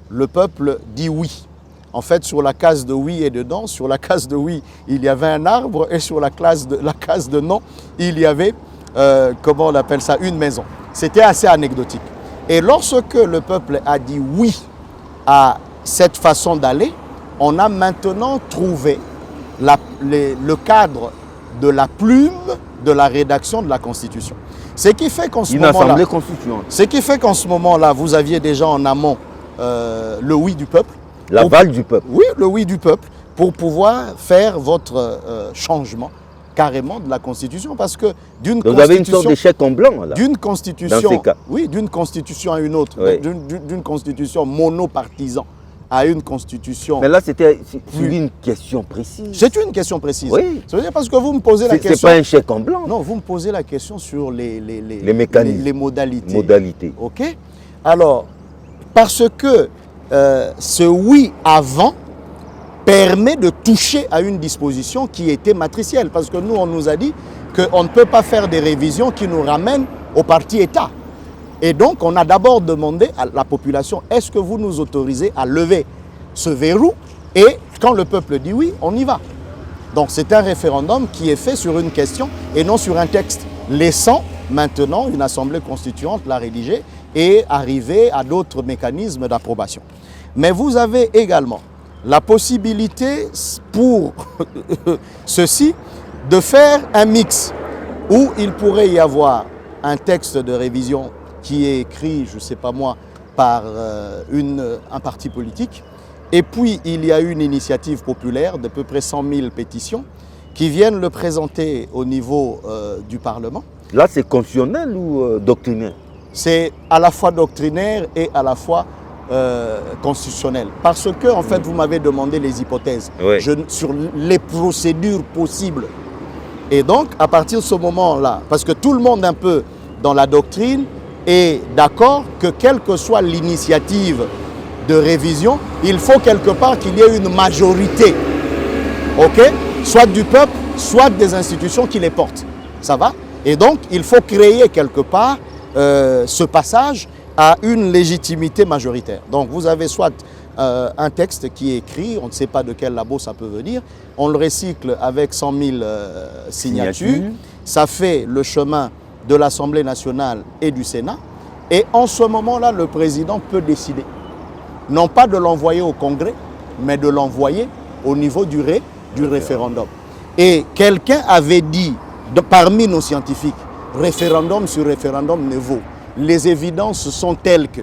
Le peuple dit oui. En fait, sur la case de oui et de non, sur la case de oui, il y avait un arbre et sur la case de non, il y avait, comment on appelle ça, une maison. C'était assez anecdotique. Et lorsque le peuple a dit oui à cette façon d'aller, on a maintenant trouvé le cadre de la plume de la rédaction de la Constitution. Ce qui fait qu'en ce moment-là, une assemblée constituante. Ce qui fait qu'en ce moment-là, vous aviez déjà en amont le oui du peuple. L'aval du peuple. Oui, le oui du peuple, pour pouvoir faire votre changement carrément de la Constitution. Parce que d'une constitution... Vous avez une sorte de chèque en blanc, là. D'une constitution... Dans ces cas. Oui, d'une constitution à une autre. Oui. D'une constitution monopartisan à une constitution... Mais là, c'était une question précise. C'est une question précise. Oui. Ça veut dire parce que vous me posez la question... C'est pas un chèque en blanc. Non, vous me posez la question sur les mécanismes. Les modalités. Modalités. OK? Alors, parce que ce oui avant permet de toucher à une disposition qui était matricielle. Parce que nous, on nous a dit qu'on ne peut pas faire des révisions qui nous ramènent au parti État. Et donc, on a d'abord demandé à la population, est-ce que vous nous autorisez à lever ce verrou? Et quand le peuple dit oui, on y va. Donc, c'est un référendum qui est fait sur une question et non sur un texte, laissant maintenant une assemblée constituante la rédiger et arriver à d'autres mécanismes d'approbation. Mais vous avez également la possibilité pour ceci de faire un mix où il pourrait y avoir un texte de révision qui est écrit, je ne sais pas moi, par un parti politique. Et puis, il y a une initiative populaire d'à peu près 100 000 pétitions qui viennent le présenter au niveau du Parlement. Là, c'est constitutionnel ou doctrinaire? C'est à la fois doctrinaire et à la fois constitutionnel. Parce que, en fait, vous m'avez demandé les hypothèses sur les procédures possibles. Et donc, à partir de ce moment-là, parce que tout le monde un peu dans la doctrine est d'accord que quelle que soit l'initiative de révision, il faut quelque part qu'il y ait une majorité, ok, soit du peuple, soit des institutions qui les portent. Ça va? Et donc, il faut créer quelque part ce passage à une légitimité majoritaire. Donc, vous avez soit un texte qui est écrit, on ne sait pas de quel labo ça peut venir, on le recycle avec 100 000 signatures, ça fait le chemin de l'Assemblée nationale et du Sénat, et en ce moment-là, le président peut décider, non pas de l'envoyer au Congrès, mais de l'envoyer au niveau du référendum. Et quelqu'un avait dit, parmi nos scientifiques, référendum sur référendum ne vaut. Les évidences sont telles que,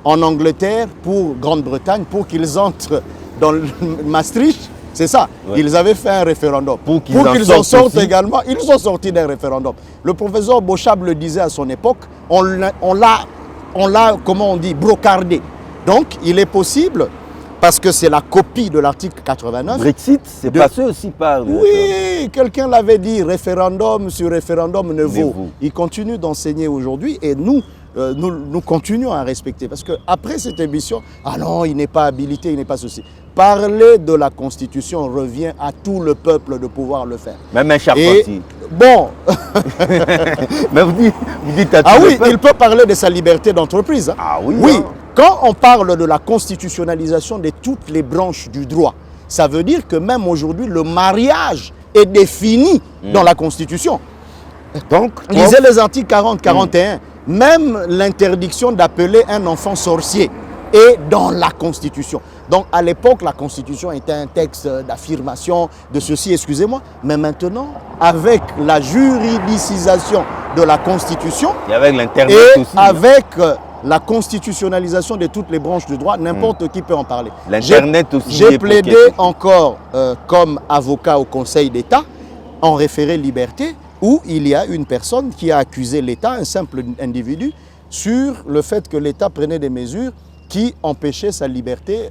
en Angleterre, pour Grande-Bretagne, pour qu'ils entrent dans le Maastricht, c'est ça, ils avaient fait un référendum. Pour qu'ils en sortent également, ils sont sortis d'un référendum. Le professeur Beauchab le disait à son époque, on l'a, comment on dit, brocardé. Donc, il est possible, parce que c'est la copie de l'article 89. Brexit, c'est passé aussi par... Oui, quelqu'un l'avait dit, référendum sur référendum ne vaut. Il continue d'enseigner aujourd'hui et nous continuons à respecter. Parce qu'après cette émission, ah non, il n'est pas habilité, il n'est pas ceci. Parler de la Constitution revient à tout le peuple de pouvoir le faire. Même un charpentier. Bon. Mais vous dites à tout ah le oui, peuple. il peut parler de sa liberté d'entreprise. Hein. Ah oui. Oui. Hein. Quand on parle de la constitutionnalisation de toutes les branches du droit, ça veut dire que même aujourd'hui, le mariage est défini dans la Constitution. Donc, lisez les articles 40, 41. Même l'interdiction d'appeler un enfant sorcier est dans la Constitution. Donc, à l'époque, la Constitution était un texte d'affirmation de ceci, excusez-moi. Mais maintenant, avec la juridicisation de la Constitution et avec l'Internet aussi, avec la constitutionnalisation de toutes les branches du droit, n'importe qui peut en parler. L'Internet aussi. J'ai plaidé encore comme avocat au Conseil d'État en référé liberté, où il y a une personne qui a accusé l'État, un simple individu, sur le fait que l'État prenait des mesures qui empêchaient sa liberté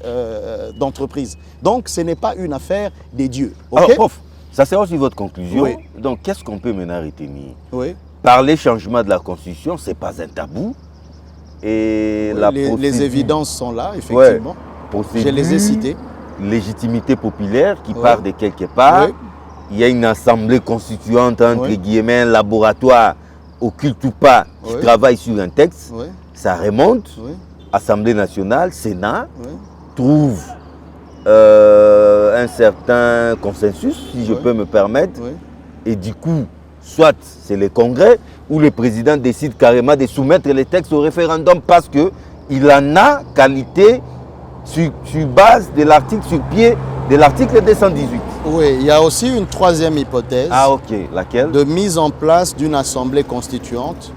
d'entreprise. Donc, ce n'est pas une affaire des dieux. Okay? Alors, prof, ça c'est aussi votre conclusion. Oui. Donc, qu'est-ce qu'on peut maintenant retenir? Oui. Parler changement de la Constitution, ce n'est pas un tabou. Et oui, les évidences sont là, effectivement. Je les ai citées. Légitimité populaire qui part de quelque part. Oui. Il y a une assemblée constituante, entre guillemets, un laboratoire occulte ou pas, qui travaille sur un texte. Oui. Ça remonte. Oui. Assemblée nationale, Sénat, trouve un certain consensus, si je peux me permettre. Oui. Et du coup, soit c'est le Congrès, où le président décide carrément de soumettre les textes au référendum parce qu'il en a qualité sur base de l'article, sur pied de l'article 218. Oui, il y a aussi une troisième hypothèse. Ah ok, laquelle? De mise en place d'une assemblée constituante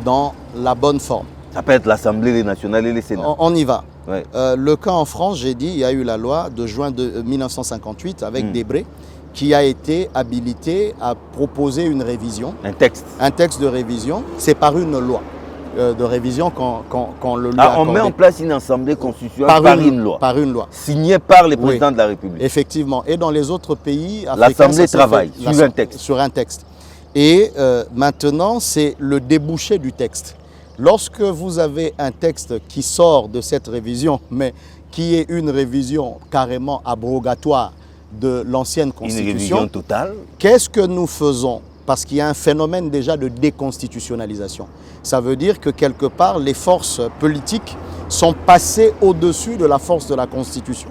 dans la bonne forme. Ça peut être l'Assemblée nationale et le Sénat. On y va. Ouais. Le cas en France, j'ai dit, il y a eu la loi de juin de 1958 avec Debré, qui a été habilité à proposer une révision. Un texte. Un texte de révision. C'est par une loi de révision qu'on le lui a accordé. On met en place une assemblée constituante par une loi. Par une loi. Signée par le président de la République. Effectivement. Et dans les autres pays africains, l'Assemblée travaille sur un texte. Sur un texte. Et maintenant, c'est le débouché du texte. Lorsque vous avez un texte qui sort de cette révision, mais qui est une révision carrément abrogatoire de l'ancienne Constitution. Une révision totale. Qu'est-ce que nous faisons? Parce qu'il y a un phénomène déjà de déconstitutionnalisation. Ça veut dire que quelque part, les forces politiques sont passées au-dessus de la force de la Constitution,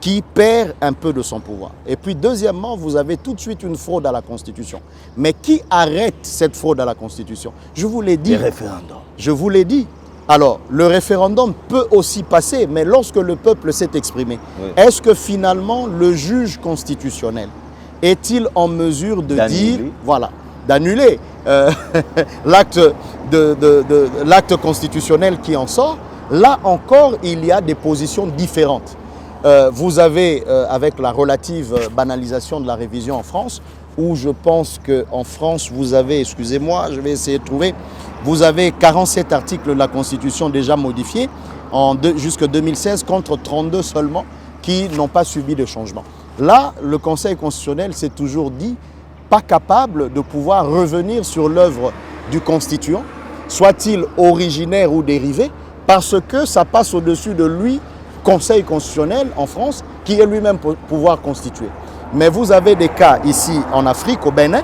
qui perd un peu de son pouvoir. Et puis deuxièmement, vous avez tout de suite une fraude à la Constitution. Mais qui arrête cette fraude à la Constitution? Je vous l'ai dit. Les référendums. Je vous l'ai dit. Alors, le référendum peut aussi passer, mais lorsque le peuple s'est exprimé, est-ce que finalement le juge constitutionnel est-il en mesure de dire, voilà, d'annuler l'acte constitutionnel qui en sort? Là encore, il y a des positions différentes. Vous avez, avec la relative banalisation de la révision en France, où je pense qu'en France, vous avez, excusez-moi, je vais essayer de trouver, vous avez 47 articles de la Constitution déjà modifiés jusqu'en 2016 contre 32 seulement qui n'ont pas subi de changement. Là, le Conseil constitutionnel s'est toujours dit pas capable de pouvoir revenir sur l'œuvre du constituant, soit-il originaire ou dérivé, parce que ça passe au-dessus de lui, Conseil constitutionnel en France, qui est lui-même pouvoir constitué. Mais vous avez des cas ici en Afrique, au Bénin,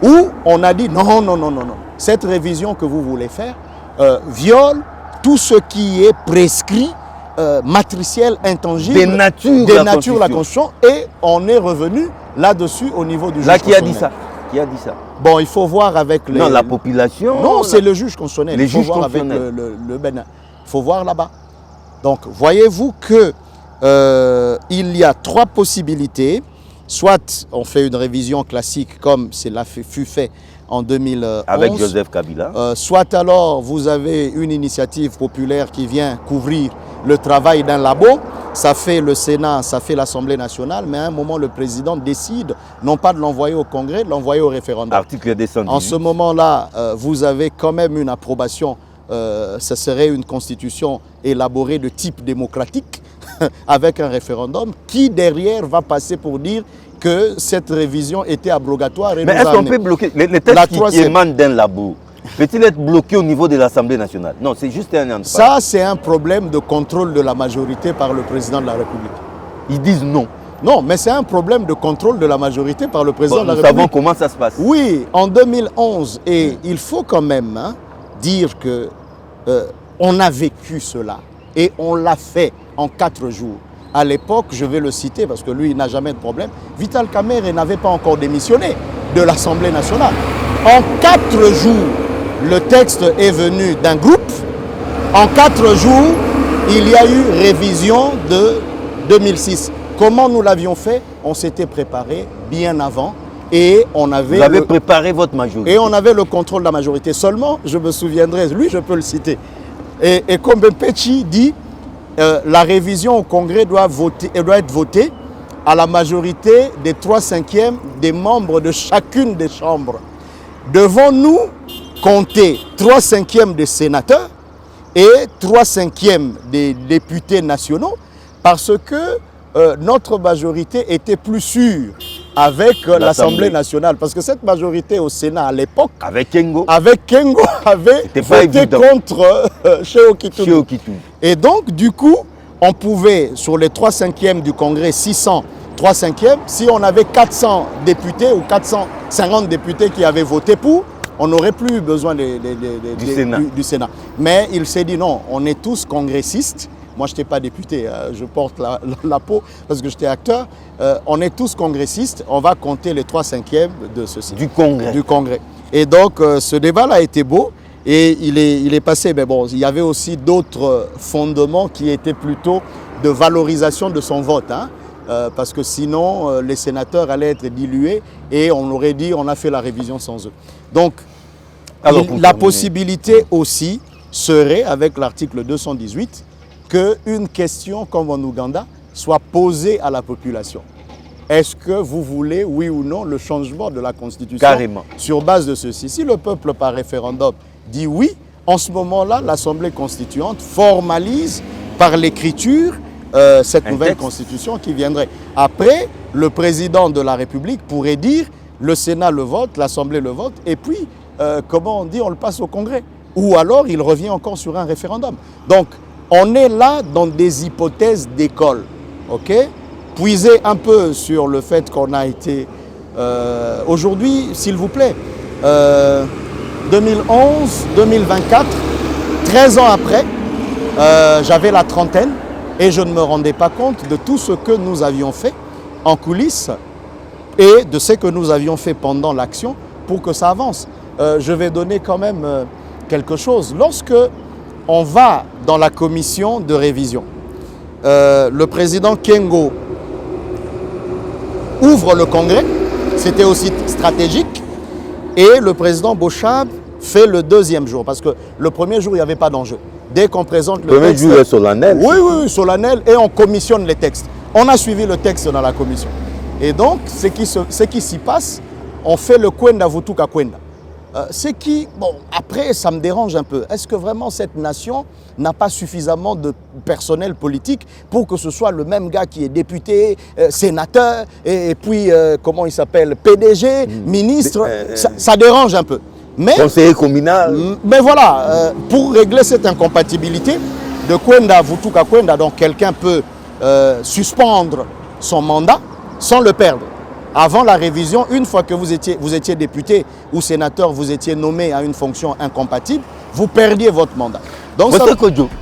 où on a dit non, non, non, non, non. Cette révision que vous voulez faire viole tout ce qui est prescrit, matriciel, intangible, dénature la Constitution. Et on est revenu là-dessus au niveau du juge constitutionnel. constitutionnel. Qui a dit ça? Bon, il faut voir avec les... Non, la population. Non, c'est le juge constitutionnel. Les il faut juges voir avec constitutionnels. le Bénin. Il faut voir là-bas. Donc, voyez-vous que il y a trois possibilités. Soit on fait une révision classique comme cela fut fait en 2011. Avec Joseph Kabila. Soit alors vous avez une initiative populaire qui vient couvrir le travail d'un labo. Ça fait le Sénat, ça fait l'Assemblée nationale, mais à un moment le président décide non pas de l'envoyer au Congrès, de l'envoyer au référendum. Article 218. En ce moment-là, vous avez quand même une approbation. Ça serait une constitution élaborée de type démocratique avec un référendum qui derrière va passer pour dire que cette révision était abrogatoire. Mais est-ce qu'on peut bloquer les textes qui émanent d'un labo? Peut-il être bloqué au niveau de l'Assemblée nationale? Non, c'est juste un endroit. Ça, c'est un problème de contrôle de la majorité par le président de la République. Ils disent non. Non, mais c'est un problème de contrôle de la majorité par le président de la République. Nous savons comment ça se passe. Oui, en 2011, et il faut quand même dire que on a vécu cela et on l'a fait en 4 jours. À l'époque, je vais le citer parce que lui, il n'a jamais de problème, Vital Kamerhe n'avait pas encore démissionné de l'Assemblée nationale. En 4 jours, le texte est venu d'un groupe. En 4 jours, il y a eu révision de 2006. Comment nous l'avions fait? On s'était préparé bien avant et on avait... Vous avez préparé votre majorité. Et on avait le contrôle de la majorité. Seulement, je me souviendrai, lui je peux le citer. Et comme Pechi dit, la révision au Congrès doit être votée à la majorité des 3/5 des membres de chacune des chambres. Devons-nous compter 3/5 des sénateurs et 3/5 des députés nationaux parce que notre majorité était plus sûre avec l'Assemblée nationale. Parce que cette majorité au Sénat à l'époque, avec Kengo avait voté contre Shehu Kitou. Et donc, du coup, on pouvait, sur les 3/5 du Congrès, 600, 3/5, si on avait 400 députés ou 450 députés qui avaient voté pour, on n'aurait plus besoin du Sénat. Mais il s'est dit non, on est tous congressistes. Moi, je n'étais pas député, je porte la peau parce que j'étais acteur. On est tous congressistes, on va compter les 3/5 de ceci. Du Congrès. Et donc, ce débat-là a été beau et il est passé. Mais bon, il y avait aussi d'autres fondements qui étaient plutôt de valorisation de son vote. Parce que sinon, les sénateurs allaient être dilués et on aurait dit on a fait la révision sans eux. Donc, la possibilité aussi serait, avec l'article 218, qu'une question comme en Ouganda soit posée à la population. Est-ce que vous voulez, oui ou non, le changement de la Constitution? Carrément. Sur base de ceci? Si le peuple par référendum dit oui, en ce moment-là, l'Assemblée constituante formalise par l'écriture cette nouvelle Constitution qui viendrait. Après, le président de la République pourrait dire le Sénat le vote, l'Assemblée le vote, et puis, comment on dit, on le passe au Congrès. Ou alors, il revient encore sur un référendum. Donc, on est là dans des hypothèses d'école, ok? Puisez un peu sur le fait qu'on a été... aujourd'hui, s'il vous plaît, 2011, 2024, 13 ans après, j'avais la trentaine et je ne me rendais pas compte de tout ce que nous avions fait en coulisses et de ce que nous avions fait pendant l'action pour que ça avance. Je vais donner quand même quelque chose. Lorsque on va dans la commission de révision, le président Kengo ouvre le congrès, c'était aussi stratégique, et le président Bochab fait le 2e jour, parce que le premier jour, il n'y avait pas d'enjeu. Dès qu'on présente le premier texte... jour est solennel. Oui, solennel, et on commissionne les textes. On a suivi le texte dans la commission. Et donc, ce qui s'y passe, on fait le Kwenda Vutuka Kwenda. C'est qui, bon, après, ça me dérange un peu. Est-ce que vraiment cette nation n'a pas suffisamment de personnel politique pour que ce soit le même gars qui est député, sénateur, et puis, comment il s'appelle, PDG, ministre, ça dérange un peu. Mais, conseiller communal. Mais voilà, pour régler cette incompatibilité de Kwenda Vutuka Kwenda, donc quelqu'un peut suspendre son mandat sans le perdre. Avant la révision, une fois que vous étiez député ou sénateur, vous étiez nommé à une fonction incompatible, vous perdiez votre mandat. Donc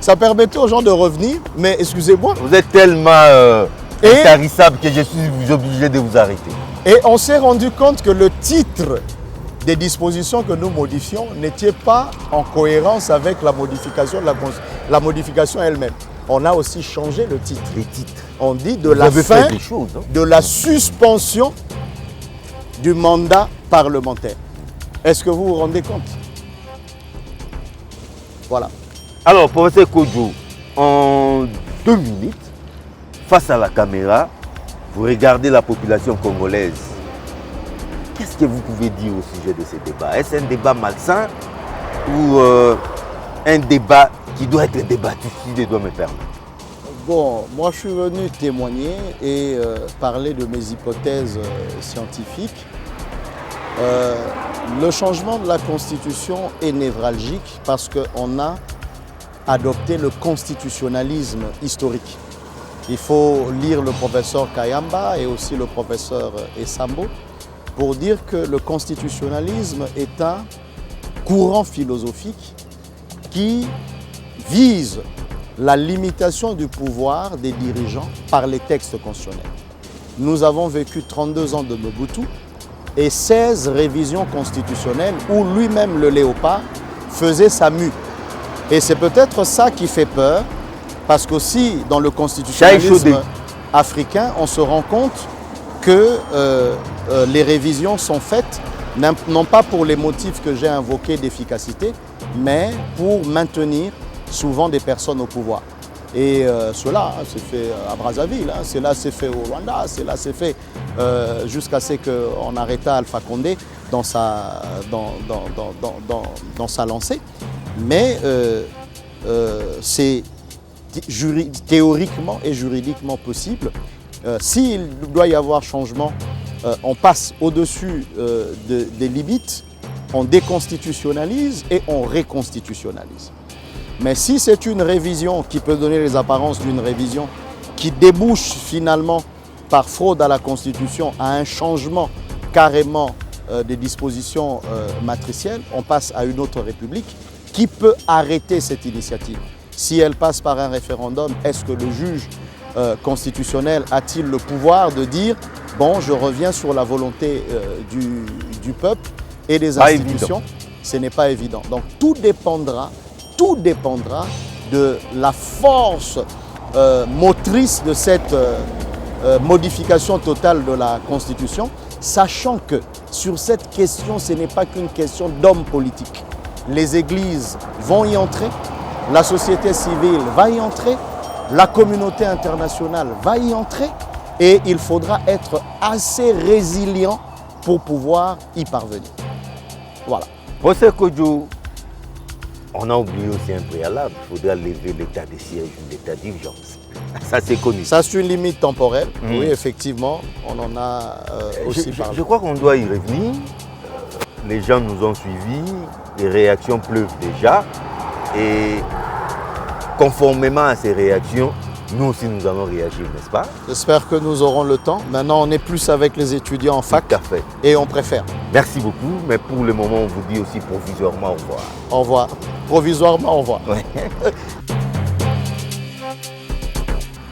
ça permettait aux gens de revenir, mais excusez-moi. Vous êtes tellement intarissable que je suis obligé de vous arrêter. Et on s'est rendu compte que le titre des dispositions que nous modifions n'était pas en cohérence avec la modification elle-même. On a aussi changé le titre. Les titres. On dit de la fin de la suspension du mandat parlementaire. Est-ce que vous vous rendez compte? Voilà. Alors, professeur Kodjo, en 2 minutes, face à la caméra, vous regardez la population congolaise. Qu'est-ce que vous pouvez dire au sujet de ce débat? Est-ce un débat malsain ou un débat qui doit être débattu, si je dois me permettre? Bon, moi je suis venu témoigner et parler de mes hypothèses scientifiques. Le changement de la Constitution est névralgique parce qu'on a adopté le constitutionnalisme historique. Il faut lire le professeur Kayamba et aussi le professeur Essambo pour dire que le constitutionnalisme est un courant philosophique qui vise la limitation du pouvoir des dirigeants par les textes constitutionnels. Nous avons vécu 32 ans de Mobutu et 16 révisions constitutionnelles où lui-même, le léopard, faisait sa mue. Et c'est peut-être ça qui fait peur, parce qu'aussi dans le constitutionnalisme africain, on se rend compte que les révisions sont faites non pas pour les motifs que j'ai invoqués d'efficacité, mais pour maintenir souvent des personnes au pouvoir. Et cela s'est fait à Brazzaville, cela s'est fait au Rwanda, cela s'est fait jusqu'à ce qu'on arrêta Alpha Condé dans sa lancée. Mais c'est théoriquement et juridiquement possible. S'il doit y avoir changement, on passe au-dessus des limites, on déconstitutionnalise et on réconstitutionnalise. Mais si c'est une révision qui peut donner les apparences d'une révision qui débouche finalement par fraude à la Constitution à un changement carrément des dispositions matricielles, on passe à une autre république qui peut arrêter cette initiative. Si elle passe par un référendum, est-ce que le juge constitutionnel a-t-il le pouvoir de dire « bon, je reviens sur la volonté du peuple et des institutions ». Ce n'est pas évident. Donc tout dépendra de la force motrice de cette modification totale de la Constitution, sachant que sur cette question, ce n'est pas qu'une question d'hommes politiques. Les églises vont y entrer, la société civile va y entrer, la communauté internationale va y entrer et il faudra être assez résilient pour pouvoir y parvenir. Voilà. Professeur Kodjo, on a oublié aussi un préalable, il faudra lever l'état de siège ou l'état d'urgence. Ça, c'est connu. Ça, c'est une limite temporelle. Oui, effectivement, on en a aussi parlé. Je crois qu'on doit y revenir. Les gens nous ont suivis, les réactions pleuvent déjà. Et conformément à ces réactions, nous aussi nous allons réagir, n'est-ce pas? J'espère que nous aurons le temps. Maintenant, on est plus avec les étudiants en fac. Tout à fait. Et on préfère. Merci beaucoup, mais pour le moment, on vous dit aussi provisoirement au revoir. Au revoir. Provisoirement, au revoir. Ouais.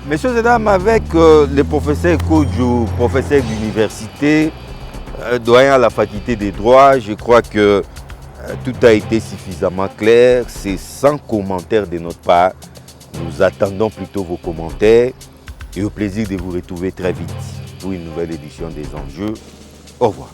Messieurs et dames, avec le professeur Kodjo, professeur d'université, doyen à la faculté des droits, je crois que tout a été suffisamment clair. C'est sans commentaire de notre part. Nous attendons plutôt vos commentaires et au plaisir de vous retrouver très vite pour une nouvelle édition des Enjeux. Au revoir.